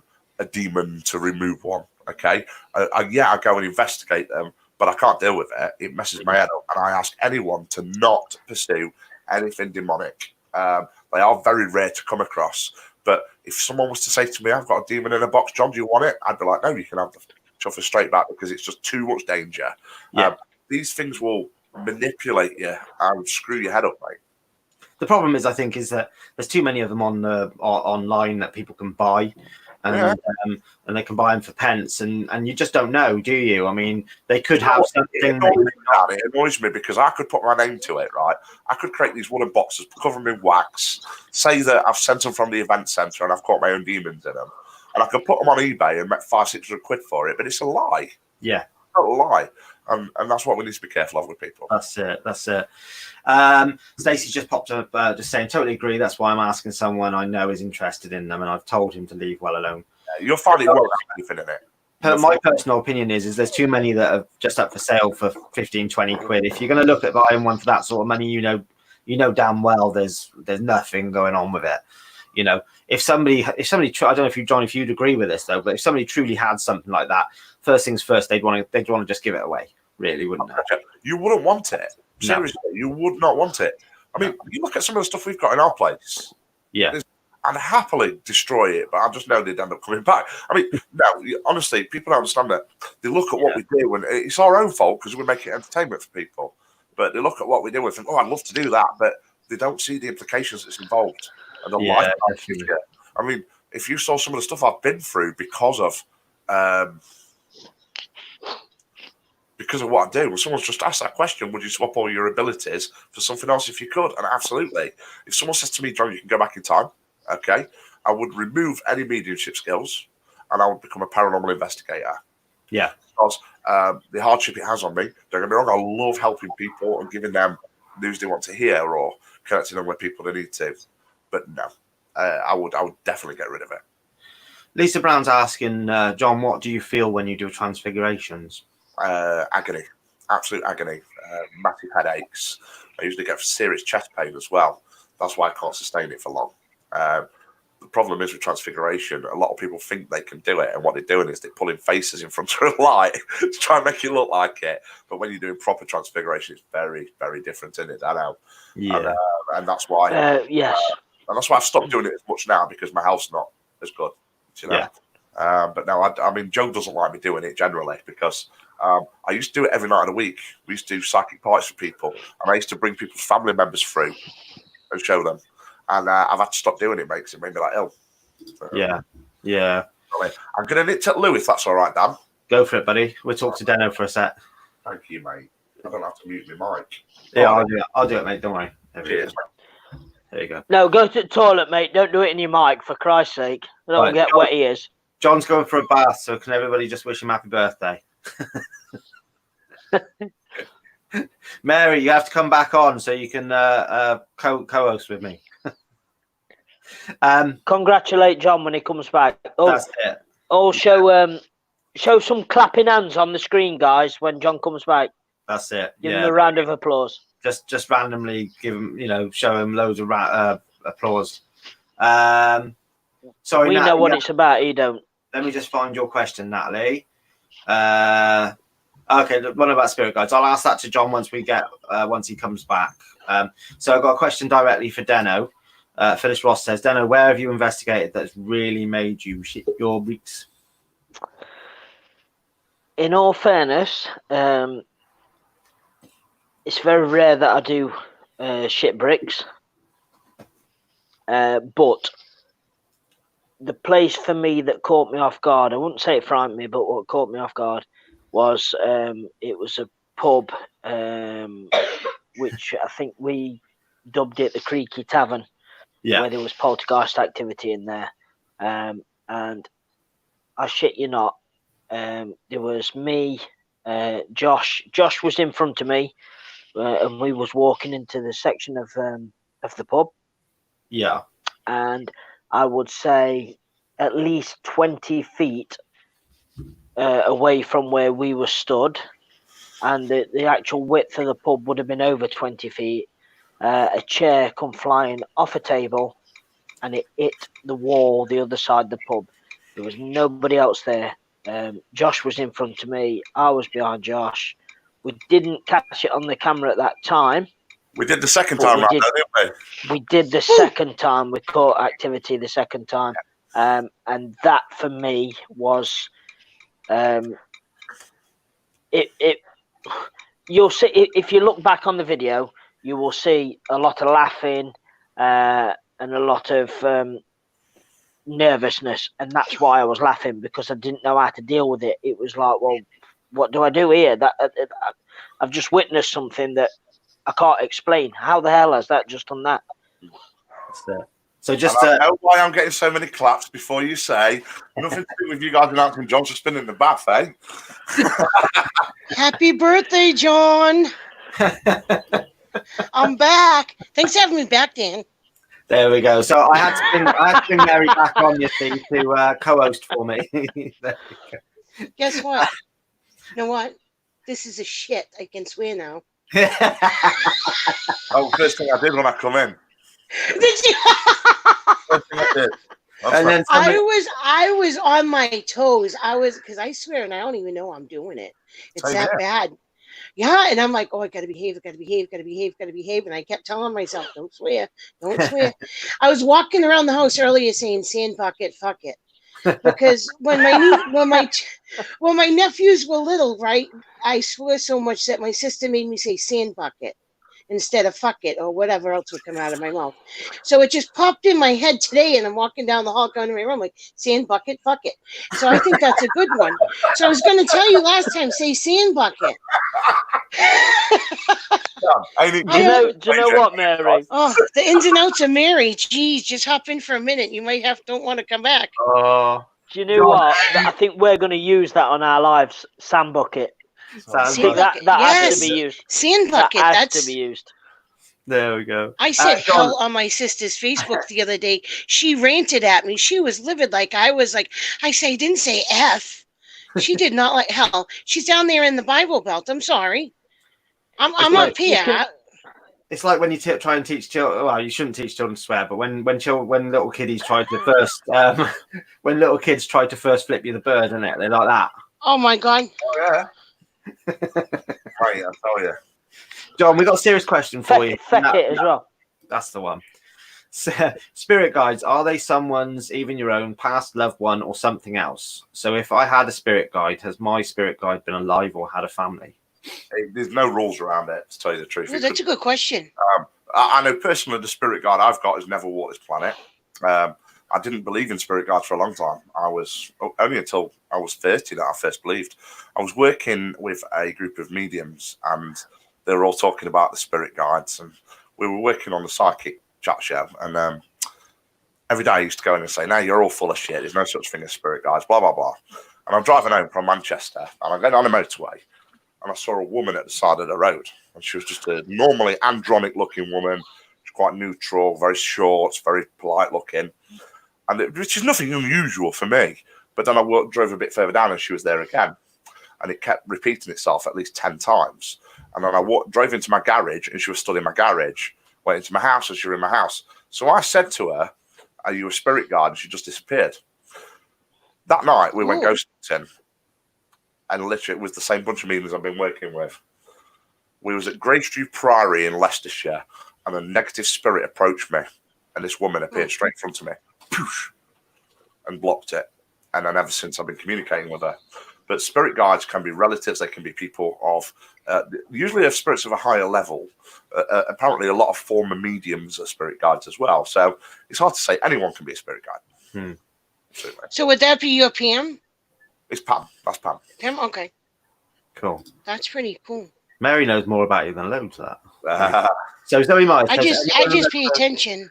demon to remove one. Okay, I go and investigate them, but I can't deal with it. It messes my head up, and I ask anyone to not pursue anything demonic. They are very rare to come across. But if someone was to say to me, "I've got a demon in a box, John, do you want it?" I'd be like, "No, you can have the chuff straight back because it's just too much danger." Yeah. These things will manipulate you and screw your head up, mate. The problem is, I think, is that there's too many of them on online that people can buy, and they can buy them for pence, and you just don't know, do you? I mean, they could have something. It annoys me because I could put my name to it, right? I could create these wooden boxes, cover them in wax, say that I've sent them from the event centre and I've caught my own demons in them, and I could put them on eBay and make 500-600 quid for it, but it's a lie. Yeah, it's not a lie. And that's what we need to be careful of with people. That's it. Stacey just popped up just saying, totally agree. That's why I'm asking someone I know is interested in them, and I've told him to leave well alone. You'll find it won't have anything in it. My personal opinion is there's too many that are just up for sale for 15, 20 quid. If you're going to look at buying one for that sort of money, you know damn well there's nothing going on with it. You know, if somebody, I don't know if you, John, if you'd agree with this though, but if somebody truly had something like that, first things first, they'd want to just give it away, really, wouldn't they? You wouldn't want it. Seriously, you would not want it. I mean, you look at some of the stuff we've got in our place. Yeah. I'd happily destroy it, but I just know they'd end up coming back. I mean, no, honestly, people don't understand that. They look at what we do, and it's our own fault because we make it entertainment for people. But they look at what we do and think, "Oh, I'd love to do that," but they don't see the implications that's involved and the life. I mean, if you saw some of the stuff I've been through because of what I do, when someone's just asked that question, would you swap all your abilities for something else if you could? And absolutely. If someone says to me, John, you can go back in time, okay, I would remove any mediumship skills and I would become a paranormal investigator. Yeah. Because the hardship it has on me, don't get me wrong, I love helping people and giving them news they want to hear or connecting them with people they need to. But no, I would definitely get rid of it. Lisa Brown's asking, John, what do you feel when you do transfigurations? Agony, absolute agony, massive headaches. I usually get serious chest pain as well. That's why I can't sustain it for long. The problem is with transfiguration, a lot of people think they can do it, and what they're doing is they're pulling faces in front of a light to try and make it look like it. But when you're doing proper transfiguration, it's very, very different, isn't it? I know. Yeah. And that's why. Yes. And that's why I've stopped doing it as much now because my health's not as good. You know? Yeah. But no, I mean, Joe doesn't like me doing it generally because I used to do it every night of the week. We used to do psychic parties for people, and I used to bring people's family members through and show them. And I've had to stop doing it, mate, because it made me like ill. So, yeah. I'm going to nip to Lou if that's all right, Dan. Go for it, buddy. We'll talk to Deno for a sec. Thank you, mate. I don't have to mute my mic. Yeah, I'll do it, mate. Don't worry. Cheers, there you go. No, go to the toilet, mate. Don't do it in your mic, for Christ's sake. Don't get wet ears. John's going for a bath, so can everybody just wish him happy birthday? Mary, you have to come back on so you can co-host with me. Congratulate John when he comes back. Oh, That's it. Also, show some clapping hands on the screen, guys, when John comes back. That's it. Give him a round of applause. Just randomly give him, show him loads of applause. Sorry, we Natalie, know what it's about. You don't. Let me just find your question, Natalie. Okay, one about spirit guides. I'll ask that to John once he comes back. So I've got a question directly for Deno. Phyllis Ross says, Deno, where have you investigated that's really made you shit your bricks? In all fairness, it's very rare that I do shit bricks. But the place for me that caught me off guard, I wouldn't say it frightened me, but what caught me off guard was it was a pub, which I think we dubbed it the Creaky Tavern, where there was poltergeist activity in there. And I shit you not, there was me, Josh. Josh was in front of me, and we was walking into the section of the pub. Yeah. And I would say at least 20 feet away from where we were stood, and the actual width of the pub would have been over 20 feet. A chair come flying off a table, and it hit the wall the other side of the pub. There was nobody else there. Josh was in front of me. I was behind Josh. We didn't catch it on the camera at that time. We did the second time, right, didn't we? We did the second time. We caught activity the second time. And that for me was you'll see if you look back on the video, you will see a lot of laughing and a lot of nervousness, and that's why I was laughing, because I didn't know how to deal with it. It was like, well, what do I do here? I've just witnessed something that I can't explain. How the hell has that just done that? So just I know why I'm getting so many claps before you say nothing to do with you guys announcing John's just been in the bath, eh? Happy birthday, John. I'm back. Thanks for having me back, Dan. There we go. So I had to bring Mary back on, you see, to co-host for me. Guess what? You know what? This is a shit. I can swear now. Oh, first thing I did when I come in. Did you? First thing I did. And then I was on my toes. Because I swear, and I don't even know I'm doing it. It's that bad. Yeah, and I'm like, oh, I gotta behave, and I kept telling myself, don't swear. I was walking around the house earlier saying, "Sand bucket, fuck it," because when my nephews were little, right, I swore so much that my sister made me say "sand bucket" instead of "fuck it" or whatever else would come out of my mouth. So it just popped in my head today, and I'm walking down the hall going to my room like, "Sand bucket, fuck it." So I think that's a good one. So I was going to tell you last time, say "sand bucket." Do you know what, Mary? Oh, the ins and outs of Mary. Geez, just hop in for a minute. You might don't want to come back. Do you know what? I think we're going to use that on our lives. Sand bucket. That has to be used. Sand bucket. That has to be used. There we go. I said hell on my sister's Facebook the other day. She ranted at me. She was livid. I didn't say F. She did not like hell. She's down there in the Bible Belt. I'm sorry. I'm up here. It's like when you try and teach children. Well, you shouldn't teach children to swear, but when little kiddies try to first, when little kids try to first flip you the bird, isn't it? They're like that. Oh my god. Oh yeah. Oh yeah. John, we got a serious question for you. Feck it as well. That's the one. So, spirit guides, are they someone's, even your own, past loved one or something else? So if I had a spirit guide, has my spirit guide been alive or had a family? There's no rules around it, to tell you the truth. Well, that's a good question. I know personally the spirit guide I've got has never walked this planet. I didn't believe in spirit guides for a long time. Only until I was 30 that I first believed. I was working with a group of mediums, and they were all talking about the spirit guides, and we were working on the psychic chat show, and every day I used to go in and say, "No, you're all full of shit. There's no such thing as spirit guides, blah, blah, blah." And I'm driving home from Manchester, and I get on a motorway, and I saw a woman at the side of the road, and she was just a normally andronic-looking woman. She's quite neutral, very short, very polite-looking, which is nothing unusual for me. But then I drove a bit further down, and she was there again, and it kept repeating itself at least 10 times. And then I drove into my garage, and she was still in my garage. Went into my house, and she was in my house. So I said to her, "Are you a spirit guide?" And she just disappeared. That night, we went ghost hunting. And literally, it was the same bunch of mediums I've been working with. We was at Greystew Priory in Leicestershire, and a negative spirit approached me, and this woman appeared straight in front of me, poosh, and blocked it. And then ever since, I've been communicating with her. But spirit guides can be relatives; they can be people of usually of spirits of a higher level. Apparently, a lot of former mediums are spirit guides as well. So it's hard to say anyone can be a spirit guide. So would that be your Pam? It's Pam. That's Pam. Pam, okay. Cool. That's pretty cool. Mary knows more about you than loads of that. So Zoe Myers I says, just pay attention.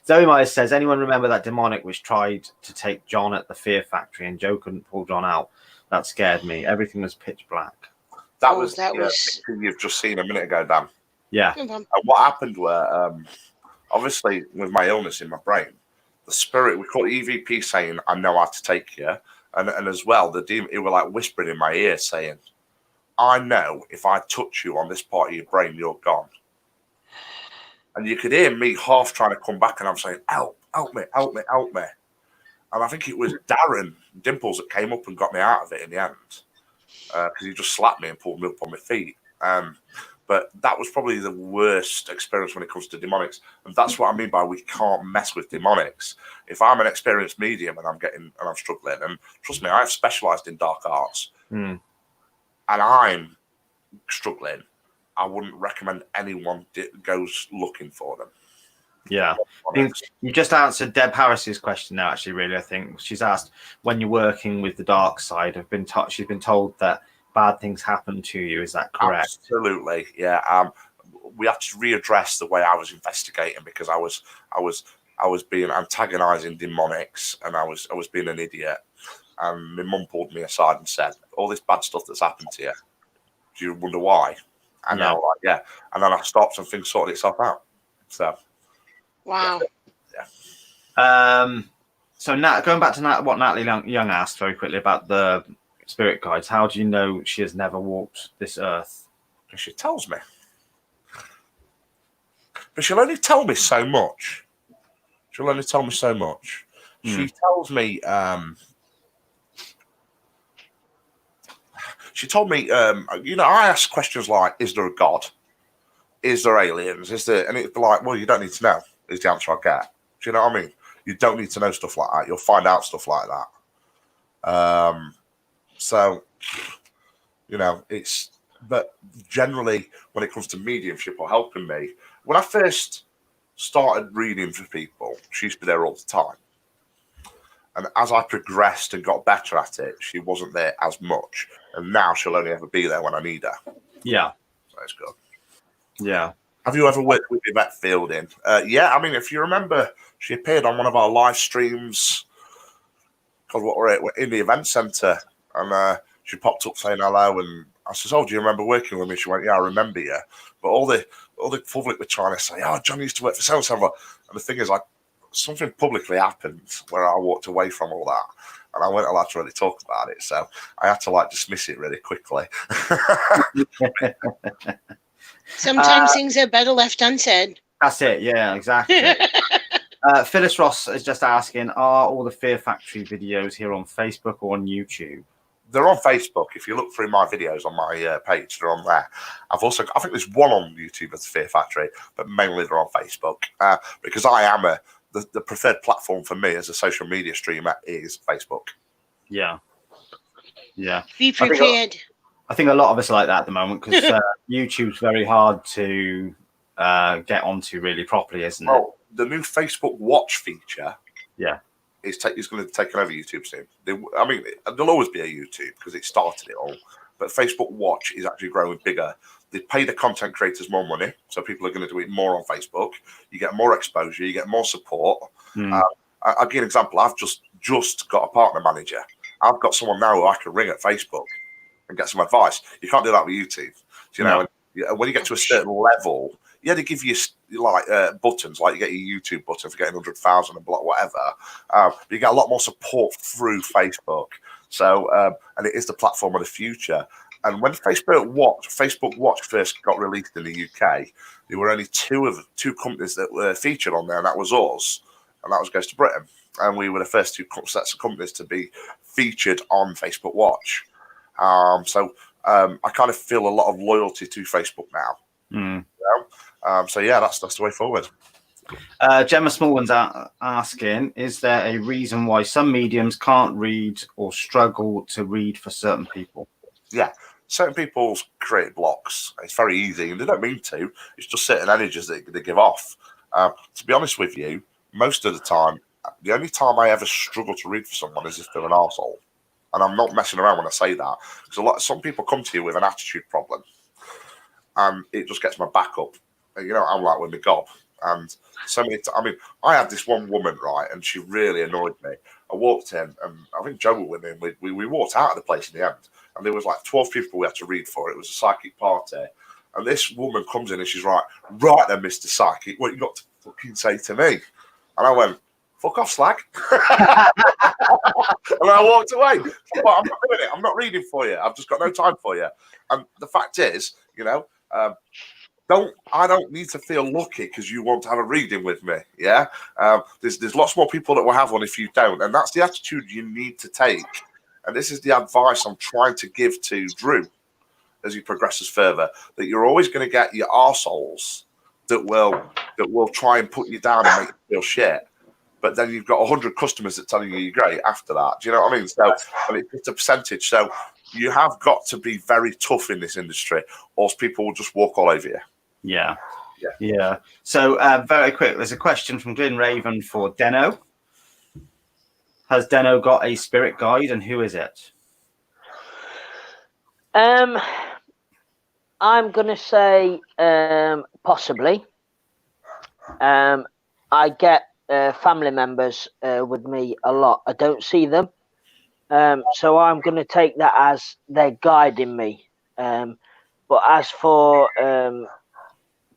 Zoe Myers says, anyone remember that demonic which tried to take John at the Fear Factory and Joe couldn't pull John out? That scared me. Everything was pitch black. That was thing you've just seen a minute ago, Dan. Yeah. And what happened were, obviously, with my illness in my brain, the spirit, we call it EVP, saying, "I know how to take you." And as well, the demon, it were like whispering in my ear saying, "I know if I touch you on this part of your brain, you're gone." And you could hear me half trying to come back, and I'm saying, "Help, help me, help me, help me." And I think it was Darren Dimples that came up and got me out of it in the end, because he just slapped me and pulled me up on my feet. But that was probably the worst experience when it comes to demonics. And that's what I mean by we can't mess with demonics. If I'm an experienced medium and I'm struggling, and trust me, I've specialized in dark arts, and I'm struggling, I wouldn't recommend anyone goes looking for them. Yeah. I think you just answered Deb Harris's question now, actually, really. I think she's asked, when you're working with the dark side, she's been told that bad things happen to you. Is that correct? Absolutely, yeah. We have to readdress the way I was investigating, because I was being antagonizing demonics, and I was being an idiot. And my mum pulled me aside and said, "All this bad stuff that's happened to you, do you wonder why?" And I was like, "Yeah." And then I stopped, and things sorted itself out. So, wow. Yeah. So going back to what Natalie Young asked very quickly about the spirit guides, how do you know she has never walked this earth? She tells me, but she'll only tell me so much. She tells me. She told me, I ask questions like, "Is there a God? Is there aliens? Is there?" And it'd be like, "Well, you don't need to know," is the answer I get. Do you know what I mean? You don't need to know stuff like that. You'll find out stuff like that. So, but generally, when it comes to mediumship or helping me, when I first started reading for people, she used to be there all the time. And as I progressed and got better at it, she wasn't there as much. And now she'll only ever be there when I need her. Yeah. So it's good. Yeah. Have you ever worked with Yvette Fielding? Yeah, I mean, if you remember, she appeared on one of our live streams, because we're in the event centre, and she popped up saying hello, and I said, "Oh, do you remember working with me?" She went, "Yeah, I remember you." But all the public were trying to say, "Oh, John used to work for so-and-so." And the thing is, like, something publicly happened where I walked away from all that, and I weren't allowed to really talk about it, so I had to dismiss it really quickly. Sometimes things are better left unsaid. That's it. Yeah, exactly. Phyllis Ross is just asking, are all the Fear Factory videos here on Facebook or on YouTube? They're on Facebook. If you look through my videos on my page, they're on there. I think there's one on YouTube of the Fear Factory, but mainly they're on Facebook, because I am the preferred platform for me as a social media streamer is Facebook. Yeah. Be prepared. I think a lot of us are like that at the moment, because YouTube's very hard to get onto really properly, isn't it? Well, the new Facebook Watch feature, is going to take over YouTube soon. There'll always be a YouTube because it started it all, but Facebook Watch is actually growing bigger. They pay the content creators more money, so people are going to do it more on Facebook. You get more exposure, you get more support. I'll give you an example. I've just got a partner manager. I've got someone now who I can ring at Facebook and get some advice. You can't do that with YouTube. You know, when you get to a certain level, they give you like buttons, like you get your YouTube button for getting 100,000 and block whatever. You get a lot more support through Facebook. So, and it is the platform of the future. And when Facebook Watch first got released in the UK, there were only two companies that were featured on there, and that was us, and that was Goes to Britain. And we were the first two sets of companies to be featured on Facebook Watch. So I kind of feel a lot of loyalty to Facebook now. Mm. You know? So yeah, that's the way forward. Gemma Smallman's asking, is there a reason why some mediums can't read or struggle to read for certain people? Yeah, certain people create blocks. It's very easy, and they don't mean to. It's just certain energies that they give off. To be honest with you, most of the time, the only time I ever struggle to read for someone is if they're an arsehole. And I'm not messing around when I say that. Because some people come to you with an attitude problem, and it just gets my back up. You know, I'm like with my gob. And so many I mean, I had this one woman, right, and she really annoyed me. I walked in, and I think Joe was with me, and we walked out of the place in the end. And there was like 12 people we had to read for. It was a psychic party. And this woman comes in and she's like, right then, Mr. Psychic, what you got to fucking say to me? And I went, fuck off, slag. And I walked away. But I'm not doing it. I'm not reading for you. I've just got no time for you. And the fact is, you know, I don't need to feel lucky because you want to have a reading with me. Yeah. There's lots more people that will have one if you don't. And that's the attitude you need to take. And this is the advice I'm trying to give to Drew as he progresses further, that you're always going to get your arseholes that will try and put you down and make you feel shit. But then you've got 100 customers that tell you you're great after that. Do you know what I mean? So and it's a percentage. So you have got to be very tough in this industry, or else people will just walk all over you. Yeah. So very quick, there's a question from Glyn Raven for Deno. Has Deno got a spirit guide, and who is it? I'm gonna say possibly. I get family members with me a lot. I don't see them, so I'm gonna take that as they're guiding me. But as for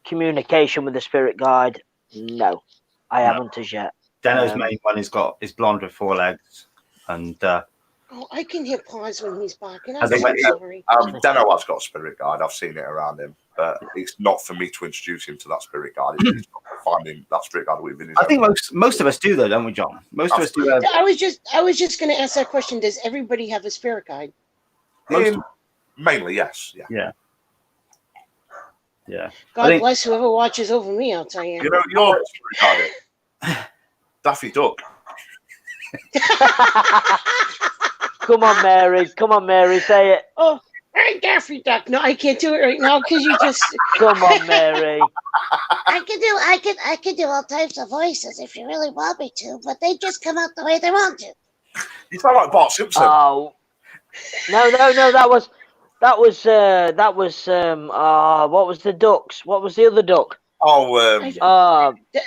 communication with the spirit guide, no, I haven't as yet. Deno's main one is blonde with 4 legs, and I can hit pause when he's barking. I think sorry. Deno has got a spirit guide. I've seen it around him, but it's not for me to introduce him to that spirit guide. It's finding that spirit guide within his I think most of us do, though, don't we, John? Most of us do. I was just going to ask that question. Does everybody have a spirit guide? Mainly, yes. Yeah. God bless whoever watches over me. I'll tell you. You know, your spirit guide, Daffy Duck. Come on, Mary, say it. Oh, right, Daffy Duck. No, I can't do it right now because you just. Come on, Mary. I could do all types of voices if you really want me to, but they just come out the way they want to. You sound like Bart Simpson. Oh, no. That was. What was the ducks? What was the other duck?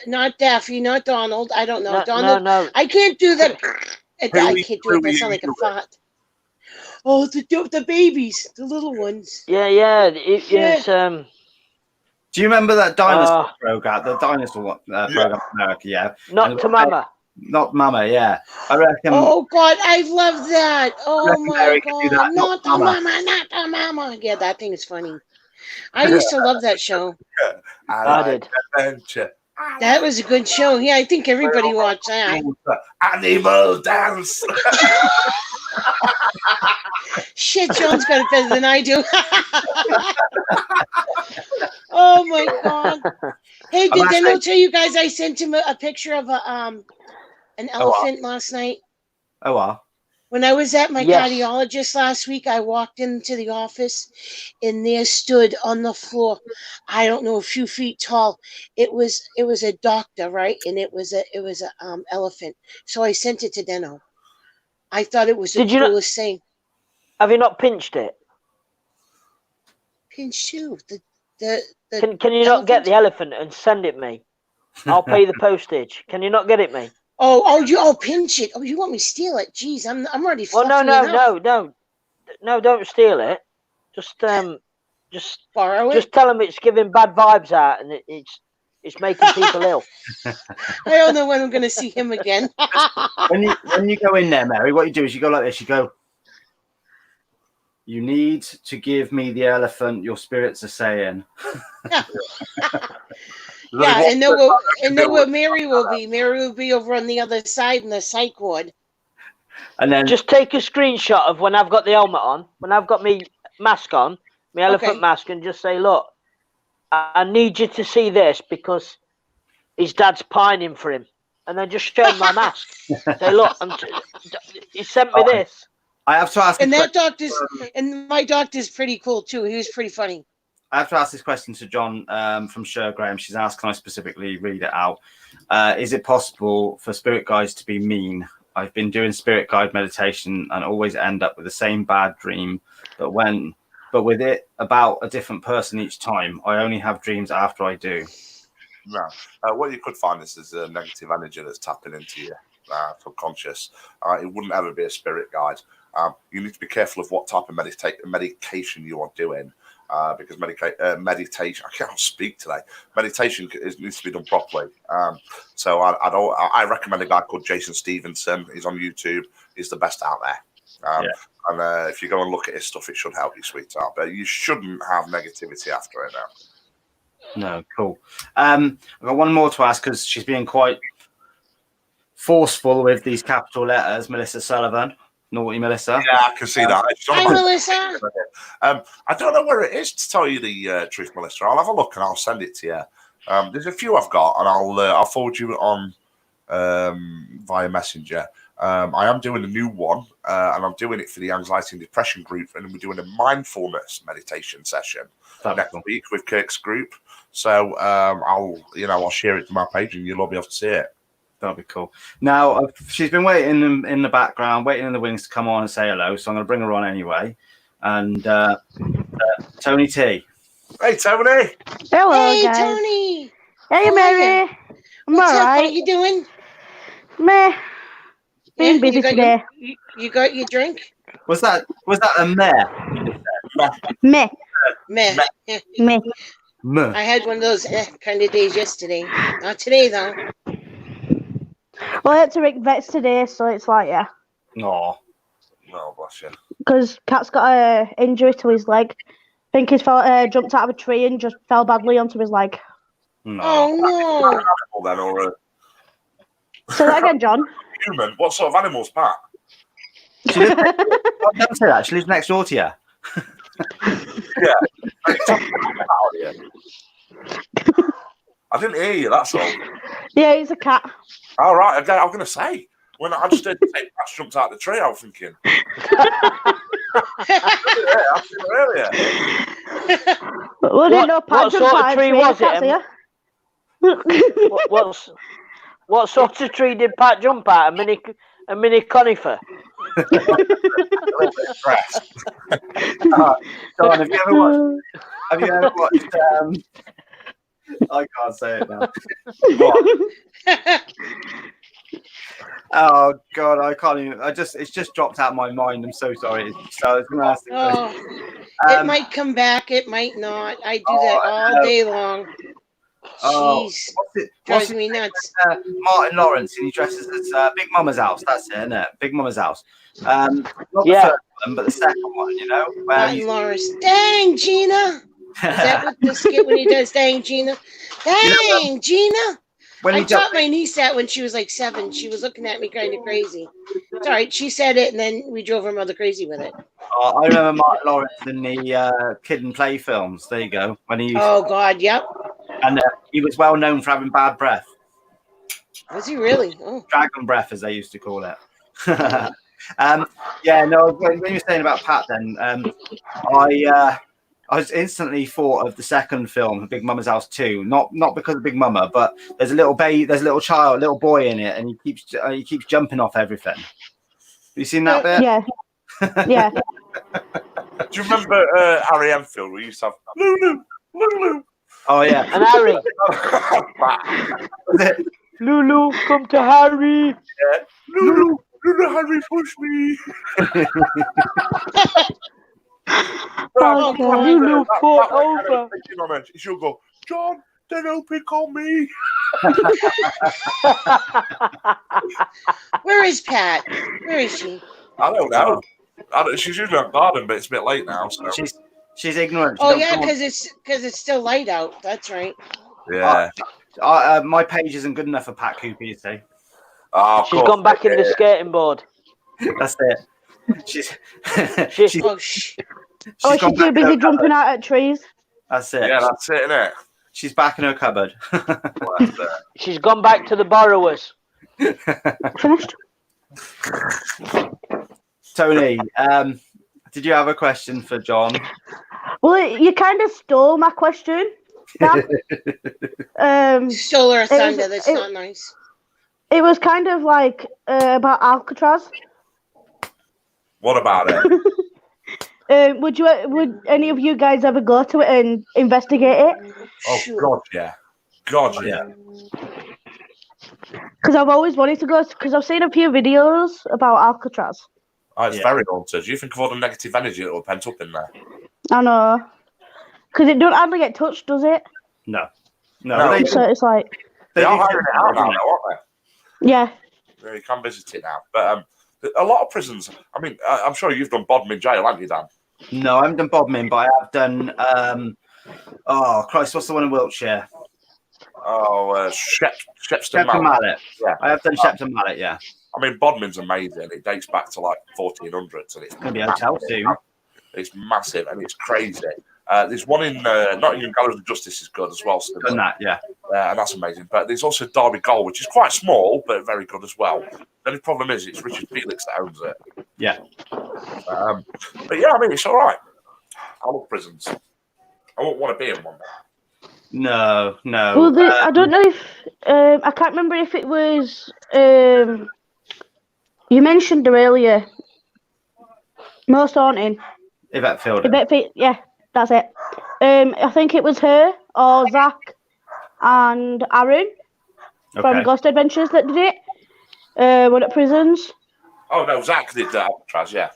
Not Daffy, not Donald. I don't know. No, Donald. no. I can't do that. I can't do it. That sound like a fart. Oh, the babies, the little ones. Yeah. It's Do you remember that dinosaur program? The dinosaur program in America, yeah. Not to Mama. Not Mama, yeah. I reckon. Oh God, I love that. Oh my God, not to Mama, not to Mama. Yeah, that thing is funny. I used to love that show. I did. Adventure. That was a good show. Yeah, I think everybody watched that. Animal dance. Shit, John's got it better than I do. Oh my God. Hey, did Deno tell you guys I sent him a picture of an elephant last night? Oh, wow. When I was at my cardiologist last week, I walked into the office, and there stood on the floor, I don't know, a few feet tall. It was a doctor, right? And it was a elephant. So I sent it to Deno. I thought it was the coolest thing. Have you not pinched it? Pinched who? Can you not get the elephant and send it me? I'll pay the postage. Can you not get it me? Oh, you pinch it. Oh, you want me to steal it? Jeez, I'm already. Well, no. No, don't steal it. Just Borrow it. just tell them it's giving bad vibes out, and it's making people ill. I don't know when I'm going to see him again. When you go in there, Mary, what you do is you go like this. You go, you need to give me the elephant your spirits are saying. Yeah, and know where Mary will be. Mary will be over on the other side in the psych ward. And then Just take a screenshot of when I've got the helmet on, when I've got my mask on, my elephant mask, and just say, look, I need you to see this because his dad's pining for him. And then just show him my mask. Say, look, he sent me this. I have to ask. And my doctor's pretty cool too. He was pretty funny. I have to ask this question to John from Sher Graham. She's asked, can I specifically read it out? Is it possible for spirit guides to be mean? I've been doing spirit guide meditation and always end up with the same bad dream, but with it about a different person each time. I only have dreams after I do. No. What you could find is a negative energy that's tapping into your subconscious. It wouldn't ever be a spirit guide. You need to be careful of what type of medication you are doing. Because meditation, I can't speak today. Meditation needs to be done properly. So I recommend a guy called Jason Stevenson. He's on YouTube. He's the best out there. And if you go and look at his stuff, it should help you, sweetheart. But you shouldn't have negativity after it now. No, cool. I've got one more to ask because she's being quite forceful with these capital letters. Melissa Sullivan. Naughty Melissa. Yeah, I can see that. Hi, Melissa. I don't know where it is, to tell you the truth, Melissa. I'll have a look and I'll send it to you. There's a few I've got, and I'll forward you on via Messenger. I am doing a new one, and I'm doing it for the anxiety and depression group, and we're doing a mindfulness meditation session next week with Kirk's group. So I'll share it to my page, and you'll all be able to see it. That'll be cool. Now, she's been waiting in the background, waiting in the wings to come on and say hello, so I'm going to bring her on anyway. And Tony T. Hey, Tony. Hello, hey, guys. Tony. Hey, Mary. I'm What's all up? right. How you doing? Meh. Been busy today. You got your drink? Was that a meh? Meh. Meh. Yeah. Meh. Meh. I had one of those kind of days yesterday. Not today, though. Well, I had to rig vets today, so it's like, yeah. No. No, bless you. Because Cat's got a injury to his leg. I think he's jumped out of a tree and just fell badly onto his leg. No. Oh, no. Then, or Say that again, John. human? What sort of animals, Pat? Don't say that. She lives next door to you. Yeah. I didn't hear you, that's all. Yeah, he's a cat. All right, I was going to say, when I just heard Pat jumped out of the tree, I was thinking. I've seen it earlier. What sort of tree was it? What sort of tree did Pat jump out? A mini conifer? John, have you ever watched I can't say it now. Oh God, I can't even. It's just dropped out of my mind. I'm so sorry. So I was going to ask it might come back. It might not. I do that all day long. Jeez, drives me nuts. Martin Lawrence, and he dresses as Big Mama's House. That's it, isn't it? Big Mama's House. Not the first one, but the second one. You know, where Martin Lawrence. Dang, Gina. Is that what the skit when he does? Dang, Gina. Dang, Gina. I taught my niece that when she was like 7. She was looking at me kind of crazy. It's all right. She said it, and then we drove her mother crazy with it. I remember Martin Lawrence in the Kid and Play films. There you go. When he God, yep. And he was well known for having bad breath. Was he really? Oh. Dragon breath, as they used to call it. When you were saying about Pat, then I was instantly thought of the second film, Big Mama's House 2. Not because of Big Mama, but there's a little little boy in it, and he keeps jumping off everything. Have you seen that bit? Yeah. Yeah. Do you remember Harry Enfield? We used to have Lulu. Oh yeah, and Harry. Lulu, come to Harry. Yeah. Lulu. Little Harry pushed me. Oh, God, you little fall over. She'll go, John, they don't pick on me. Where is Pat? Where is she? I don't know. She's usually on garden, but it's a bit late now. So. She's ignorant. She Oh don't yeah, come on- because it's still light out. That's right. Yeah. my page isn't good enough for Pat Cooper, you see. Oh, She's gone back in the skating board. That's it. She's Oh shh. she's gone she's too back in her busy jumping cupboard. out at trees. That's it. Yeah, that's it, isn't it? She's back in her cupboard. She's gone back to the borrowers. Finished? Tony, did you have a question for John? Well, you kind of stole my question. Dan. Stole her was- thunder. That's it- not nice. It was kind of like about Alcatraz. What about it? Would any of you guys ever go to it and investigate it? Oh, Shoot. God, yeah. God, yeah. Because I've always wanted to go. Because I've seen a few videos about Alcatraz. Oh, it's Yeah. very haunted. Do you think of all the negative energy that will pent up in there? I know. Because it don't hardly get touched, does it? No. No. They, So it's like, They do are keep hiring it it out now, open. aren't yeah. they? You can visit it now. But a lot of prisons, I mean, I'm sure you've done Bodmin Jail, haven't you, Dan? No, I haven't done Bodmin, but I have done. Oh Christ, what's the one in Wiltshire? Oh, Shepston Shepton Mallet. Mallet. Yeah. I have done Shepton Mallet. Yeah, I mean, Bodmin's amazing. It dates back to like 1400s, and it's gonna be a hotel soon. It's massive and it's crazy. There's one in Nottingham Galleries of Justice is good as well. So Done that. Yeah. and that's amazing. But there's also Derby Goal, which is quite small but very good as well. The only problem is it's Richard Felix that owns it. Yeah. But yeah, I mean, it's all right. I love prisons. I wouldn't want to be in one. No. Well, I don't know if I can't remember if it was you mentioned her earlier. Most haunting. Yvette Fielder. Yeah, that's it. I think it was her or Zach and Aaron from Okay. Ghost Adventures that did it. One at prisons. Oh no, Zach did that Alcatraz, yeah.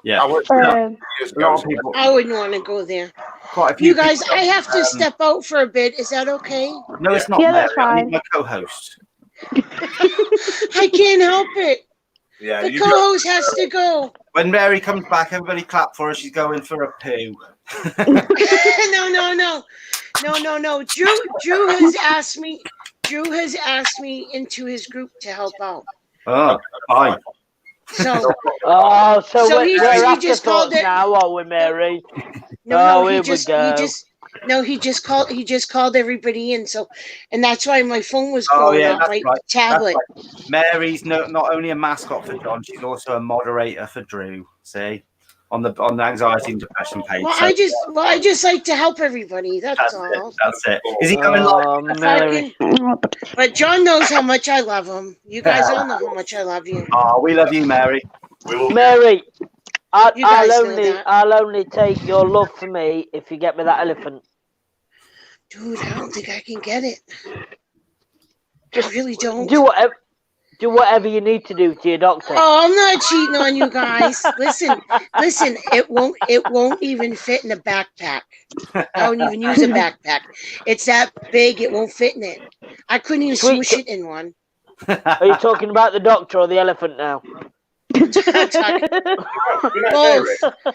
Yeah. I worked with that Um, years A lot ago. of people. I wouldn't want to go there. Quite a few. You guys, people, I have to step out for a bit. Is that okay? No, it's not. Yeah, Mary. that's I need fine. my co-host. I can't help it. Yeah, The you co-host has to go. When Mary comes back, everybody clap for her. She's going for a poo. No. Drew has asked me into his group to help out. Oh, fine. So Oh, so So we're, he we're just called afterthoughts it- now, are we, Mary? no, here he we just go. he just called everybody in. So, and that's why my phone was Oh, going yeah, off that's my right. tablet. Mary's not only a mascot for John, she's also a moderator for Drew. See, on the anxiety and depression page. Well, So I just like to help everybody. That's that's all. it. That's it. Is he coming live? Oh, Mary. But John knows how much I love him. You guys all know how much I love you. Oh, we love you, Mary. we will. Mary, You guys know that. I'll only take your love for me if you get me that elephant. Dude, I don't think I can get it. I really don't. Do whatever you need to do to your doctor. Oh, I'm not cheating on you guys. Listen. It won't even fit in a backpack. I won't even use a backpack. It's that big. It won't fit in it. I couldn't even Sweet. swoosh it in one. Are you talking about the doctor or the elephant now? Both.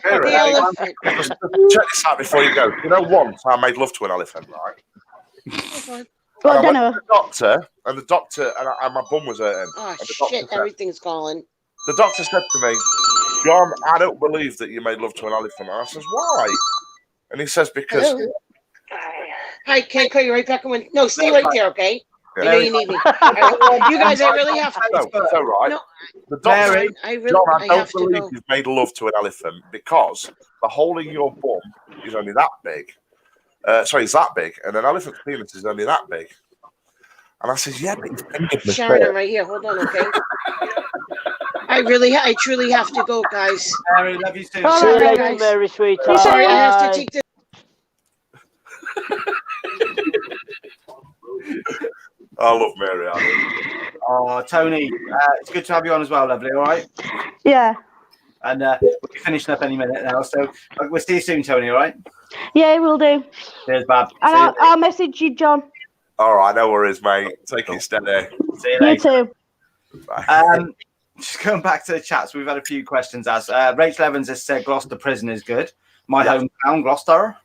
Mary, The elephant. just check this out before you go. You know, once I made love to an elephant, right? Well, I And I don't know. went to the doctor, and my bum was hurting. Oh And the doctor shit! said- Everything's calling. The doctor said to me, John, I don't believe that you made love to an elephant. And I says, why? And he says, because Hello? Hi, can I call you right back? No, stay right there, okay? I know you need me. You guys, I really have to. no, it's all right. No. The doctor Mary, I really, John, I I don't have to believe go. you've made love to an elephant because the hole in your bum is only that big. Sorry, it's that big, and an elephant's penis is only that big. And I says, yeah, but it's bigger than Sharon, that. I'm right here. Hold on, okay? I truly have to go, guys. Mary, love you too. All See you right, later, guys. Mary, sweetheart. Sorry, I have to Bye. take the. I love Mary. I Oh, Tony, it's good to have you on as well, lovely. All right. Yeah. And we'll be finishing up any minute now. So we'll see you soon, Tony. All right. Yeah, we'll do. Cheers, Bab. And I'll message you, John. All right, no worries, mate. Take it steady. See you You later. too. Bye. Just going back to the chats, we've had a few questions. As Rachel Evans has said, Gloucester Prison is good. My hometown, Gloucester.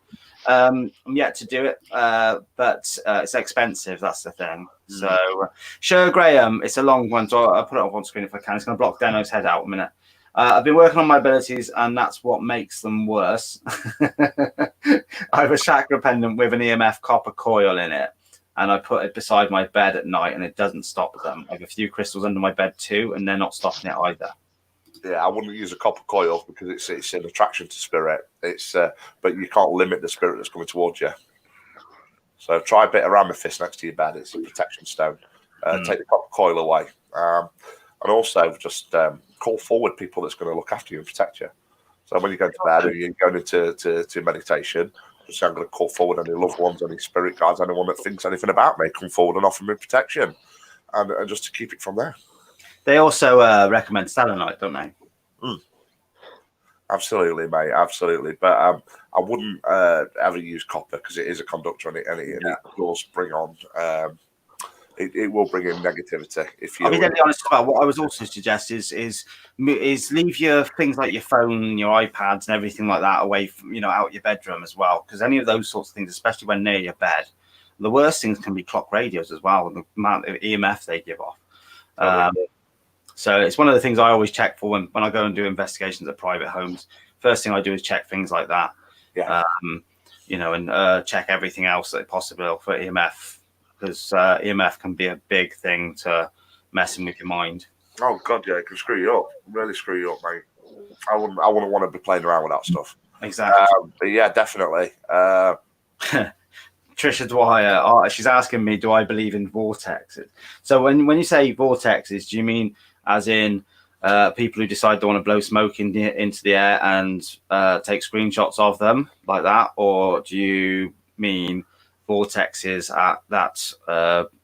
I'm yet to do it, but it's expensive. That's the thing. So, Sher Graham, it's a long one, so I'll put it up on screen if I can. It's going to block Dano's head out a minute. I've been working on my abilities, and that's what makes them worse. I have a chakra pendant with an EMF copper coil in it, and I put it beside my bed at night, and it doesn't stop them. I have a few crystals under my bed too, and they're not stopping it either. Yeah, I wouldn't use a copper coil because it's an attraction to spirit. It's but you can't limit the spirit that's coming towards you. So try a bit of amethyst next to your bed. It's a protection stone. Take the copper coil away, and also just call forward people that's going to look after you and protect you. So when you go to bed or you're going into meditation, just say, I'm going to call forward any loved ones, any spirit guides, anyone that thinks anything about me, come forward and offer me protection, and just to keep it from there. They also recommend selenite, don't they? Absolutely, mate. Absolutely. But I wouldn't ever use copper because it is a conductor and it does bring on, it will bring in negativity. If you I'll be deadly honest about what I was also suggest is leave your things like your phone, your iPads and everything like that away from, out your bedroom as well. Because any of those sorts of things, especially when near your bed, the worst things can be clock radios as well, the amount of EMF they give off. So it's one of the things I always check for when I go and do investigations at private homes. First thing I do is check things like that. Yeah. And check everything else that possible for EMF, because EMF can be a big thing to messing with your mind. Oh God, yeah, it can screw you up. Really screw you up, mate. I wouldn't want to be playing around with that stuff. Exactly. But yeah, definitely. Trisha Dwyer, she's asking me, do I believe in vortexes? So when you say vortexes, do you mean as in people who decide they want to blow smoke into the air and take screenshots of them like that? Or do you mean vortexes that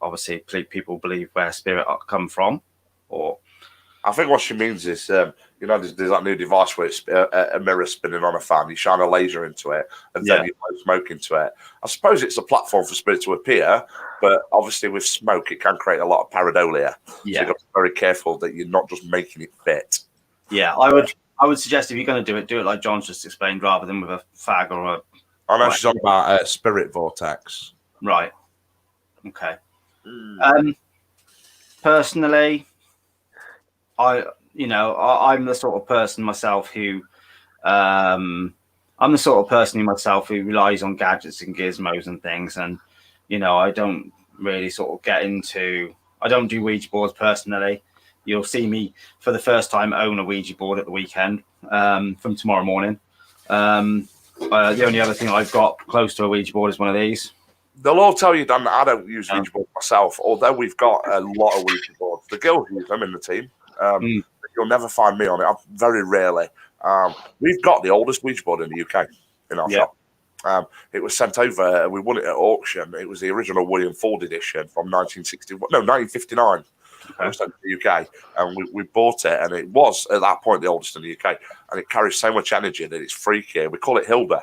obviously people believe where spirit come from? Or I think what she means is, there's that new device where it's a mirror spinning on a fan. You shine a laser into it, and then you blow smoke into it. I suppose it's a platform for spirit to appear, but obviously with smoke, it can create a lot of pareidolia. Yeah. So you've got to be very careful that you're not just making it fit. Yeah, I would suggest if you're going to do it like John's just explained, rather than with a fag or a. I know she's on about spirit vortex. Right. Okay. Personally, I'm the sort of person myself who, relies on gadgets and gizmos and things, and I don't really sort of get into. I don't do Ouija boards personally. You'll see me for the first time own a Ouija board at the weekend from tomorrow morning. The only other thing I've got close to a Ouija board is one of these. They'll all tell you, Dan, that I don't use Ouija boards myself, although we've got a lot of Ouija boards. The girls use them in the team. You'll never find me on it. Very rarely. We've got the oldest Ouija board in the UK in our shop. It was sent over. We won it at auction. It was the original William Ford edition from 1959. It was sent to the UK, and we bought it, and it was at that point the oldest in the UK, and it carries so much energy that it's freaky. We call it Hilda.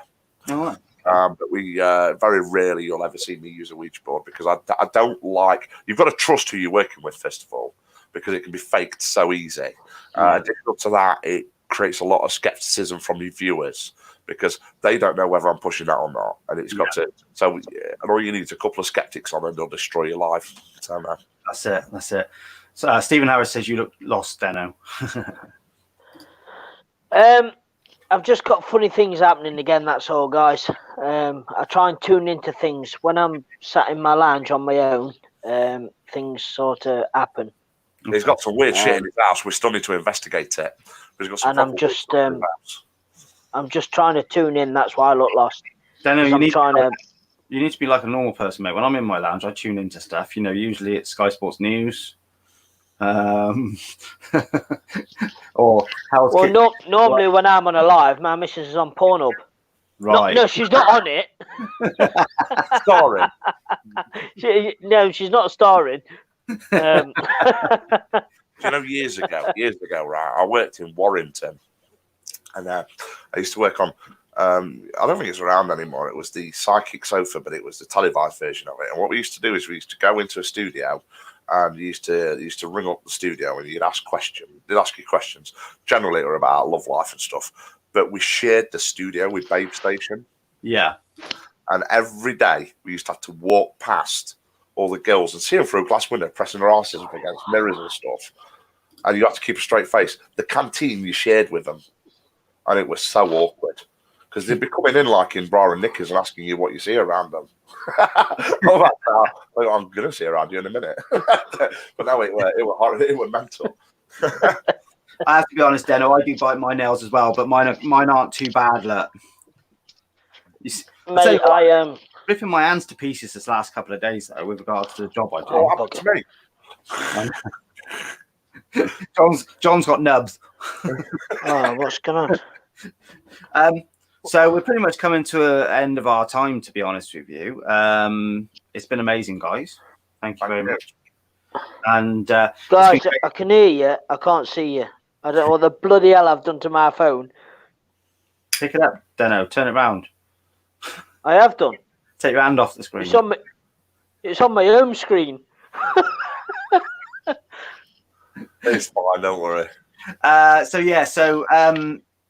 Oh. But we very rarely you'll ever see me use a Ouija board because I don't like. You've got to trust who you're working with first of all, because it can be faked so easy. Additional to that, it creates a lot of skepticism from your viewers because they don't know whether I'm pushing that or not, and it's got to. So, and all you need is a couple of skeptics on, and they'll destroy your life. So, no. That's it. So Stephen Harris says you look lost, Dano. I've just got funny things happening again, that's all, guys. I try and tune into things. When I'm sat in my lounge on my own, things sort of happen. He's got some weird shit in his house. We're still need to investigate it. He's got some and I'm just trying to tune in. That's why I look lost. Dano, you need to be like a normal person, mate. When I'm in my lounge, I tune into stuff. Usually it's Sky Sports News. Or Hell's Kitchen. Normally when I'm on a live, my missus is on Pornhub. Right. No, she's not on it. Starring. No, she's not starring. Do you know, years ago, right, I worked in Warrington, and I used to work on, I don't think it's around anymore, it was the Psychic Sofa, but it was the televised version of it. And what we used to do is we used to go into a studio, and you used to ring up the studio, and you'd ask questions. They'd ask you questions. Generally, they were about love life and stuff. But we shared the studio with Babe Station. Yeah. And every day, we used to have to walk past all the girls and see them through a glass window, pressing their asses up against mirrors and stuff. And you had to keep a straight face. The canteen you shared with them. And it was so awkward. Because they'd be coming in like in bra and knickers and asking you what you see around them. I'm going to see around you in a minute. But no, it was horrible. It was mental. I have to be honest, Deno, I do bite my nails as well, but mine aren't too bad. Look, Mate, I am ripping my hands to pieces this last couple of days though, with regards to the job I do. Oh, what happened to me? John's got nubs. Oh, what's going on? So we're pretty much coming to an end of our time, to be honest with you. It's been amazing, guys. Thank you very much. And guys, I can hear you. I can't see you. I don't know what the bloody hell I've done to my phone. Pick it up, Deno. Turn it round. I have done. Take your hand off the screen. It's on my home screen. It's fine, don't worry.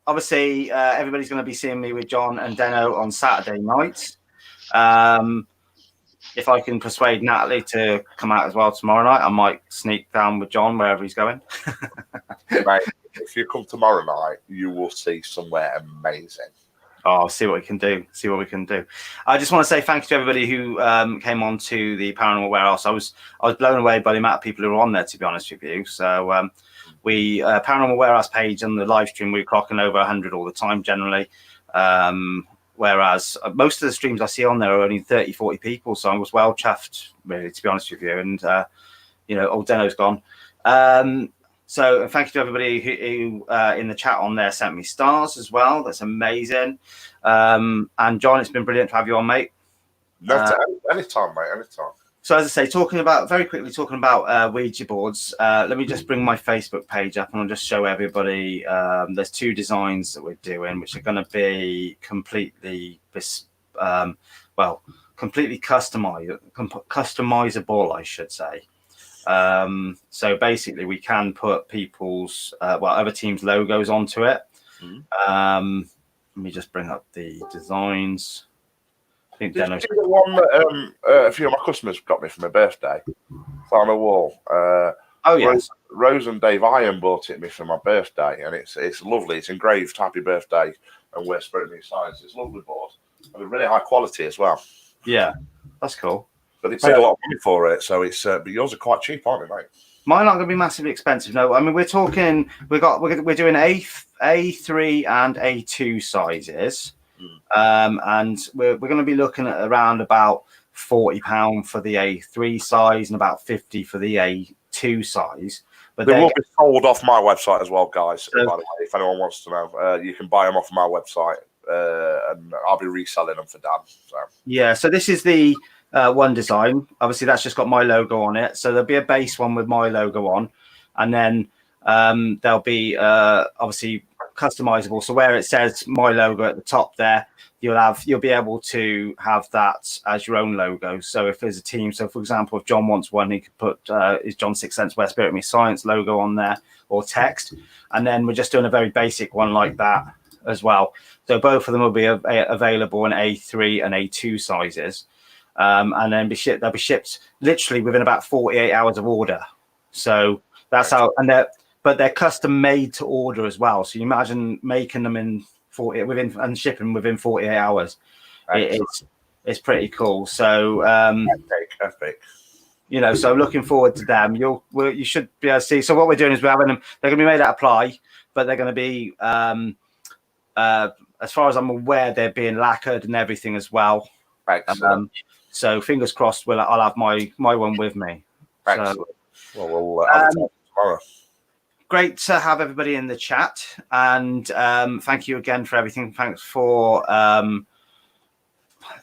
Obviously, everybody's going to be seeing me with John and Deno on Saturday night. If I can persuade Natalie to come out as well tomorrow night, I might sneak down with John wherever he's going. Mate, if you come tomorrow night, you will see somewhere amazing. Oh, see what we can do. I just want to say thank you to everybody who came on to the Paranormal Warehouse. I was blown away by the amount of people who were on there, to be honest with you. So we Paranormal Warehouse page on the live stream, we're clocking over 100 all the time generally. Whereas most of the streams I see on there are only 30, 40 people. So I was well chuffed, really, to be honest with you. And, old Deno's gone. So thank you to everybody who in the chat on there sent me stars as well. That's amazing. And John, it's been brilliant to have you on, mate. Anytime, mate, anytime. So as I say, talking about Ouija boards, let me just bring my Facebook page up and I'll just show everybody. There's two designs that we're doing, which are going to be completely customizable, I should say. So basically, we can put people's other teams' logos onto it. Let me just bring up the designs. I think Did you see the one that a few of my customers got me for my birthday? It's on a wall. Yes. Rose and Dave Iron bought it me for my birthday, and it's lovely. It's engraved "Happy Birthday" and "We're Spirit Me Signs." It's a lovely board, and they're really high quality as well. Yeah, that's cool. But they paid a lot of money for it, so it's. But yours are quite cheap, aren't they, mate? Mine aren't going to be massively expensive. No, I mean we're talking. We're doing A3 and A2 sizes. And we're going to be looking at around about £40 for the A3 size and about 50 for the A2 size. But they will be sold off my website as well, guys. By the way, if anyone wants to know, you can buy them off my website, and I'll be reselling them for Dan. So. Yeah. So this is the one design. Obviously, that's just got my logo on it. So there'll be a base one with my logo on, and then there'll be obviously customizable. So where it says my logo at the top there, you'll be able to have that as your own logo. So if there's a team, so for example, if John wants one, he could put his John Sixthsense Where Spirit Meets Science logo on there or text. And then we're just doing a very basic one like that as well. So both of them will be available in A3 and A2 sizes. And then they'll be shipped literally within about 48 hours of order. So that's how, but they're custom made to order as well. So you imagine making them and shipping within 48 hours. It's pretty cool. So epic. So looking forward to them. You should be able to see. So what we're doing is we're having them. They're going to be made out of ply, but they're going to be as far as I'm aware, they're being lacquered and everything as well. So fingers crossed, I'll have my one with me. Excellent. So, we'll have it tomorrow. Great to have everybody in the chat, and thank you again for everything. Thanks for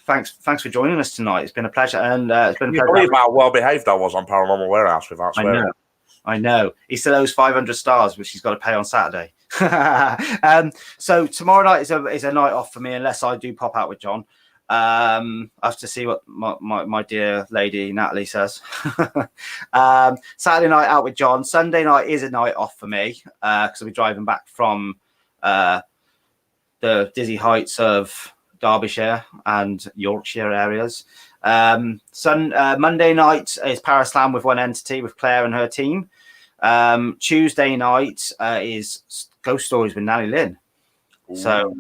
thanks for joining us tonight. It's been a pleasure, and it's been a Can you pleasure. believe how well behaved I was on Paranormal Warehouse without swearing? I know. He still owes 500 stars, which he's got to pay on Saturday. So tomorrow night is a night off for me, unless I do pop out with John. I have to see what my dear lady Natalie says. Saturday night out with John. Sunday night is a night off for me because I'll be driving back from the dizzy heights of Derbyshire and Yorkshire areas. Monday night is Paraslam with one entity with Claire and her team. Tuesday night is Ghost Stories with Nally Lynn. So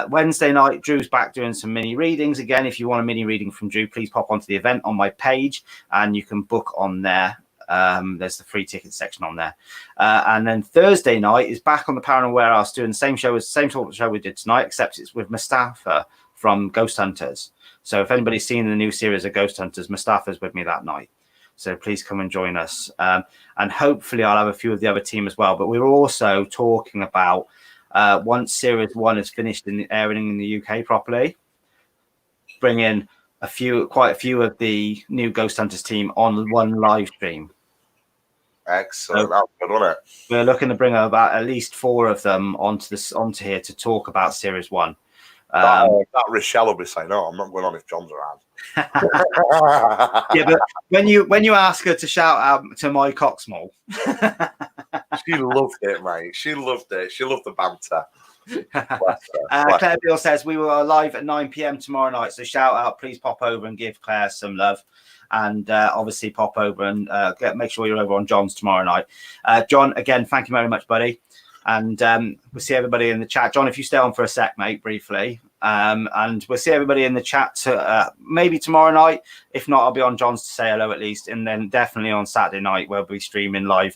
Wednesday night, Drew's back doing some mini readings. Again, if you want a mini reading from Drew, please pop onto the event on my page and you can book on there. There's the free ticket section on there. And then Thursday night is back on the Paranormal Warehouse doing the same sort of show we did tonight, except it's with Mustafa from Ghost Hunters. So if anybody's seen the new series of Ghost Hunters, Mustafa's with me that night. So please come and join us. And hopefully I'll have a few of the other team as well. But we were also talking about once Series 1 is finished in airing in the UK properly, bring in quite a few of the new Ghost Hunters team on one live stream. Excellent. That's good, wasn't it? We're looking to bring about at least 4 of them onto here to talk about Series 1. That Rochelle will be saying, "No, I'm not going on if John's around." Yeah, but when you ask her to shout out to my Coxmall, she loved it, mate. She loved it. She loved the banter. Claire Beale says we were live at 9 p.m. tomorrow night, so shout out, please pop over and give Claire some love, and obviously pop over and make sure you're over on John's tomorrow night. John, again, thank you very much, buddy, and we'll see everybody in the chat. John, if you stay on for a sec, mate, briefly, and we'll see everybody in the chat maybe tomorrow night. If not, I'll be on John's to say hello at least, and then definitely on Saturday night we'll be streaming live,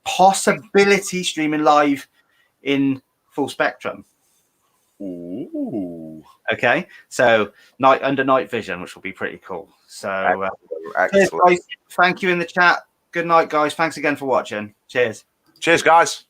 possibility streaming live in full spectrum. Ooh. Okay, so under night vision, which will be pretty cool. So excellent. Guys, thank you in the chat. Good night, guys. Thanks again for watching. Cheers. Cheers, guys.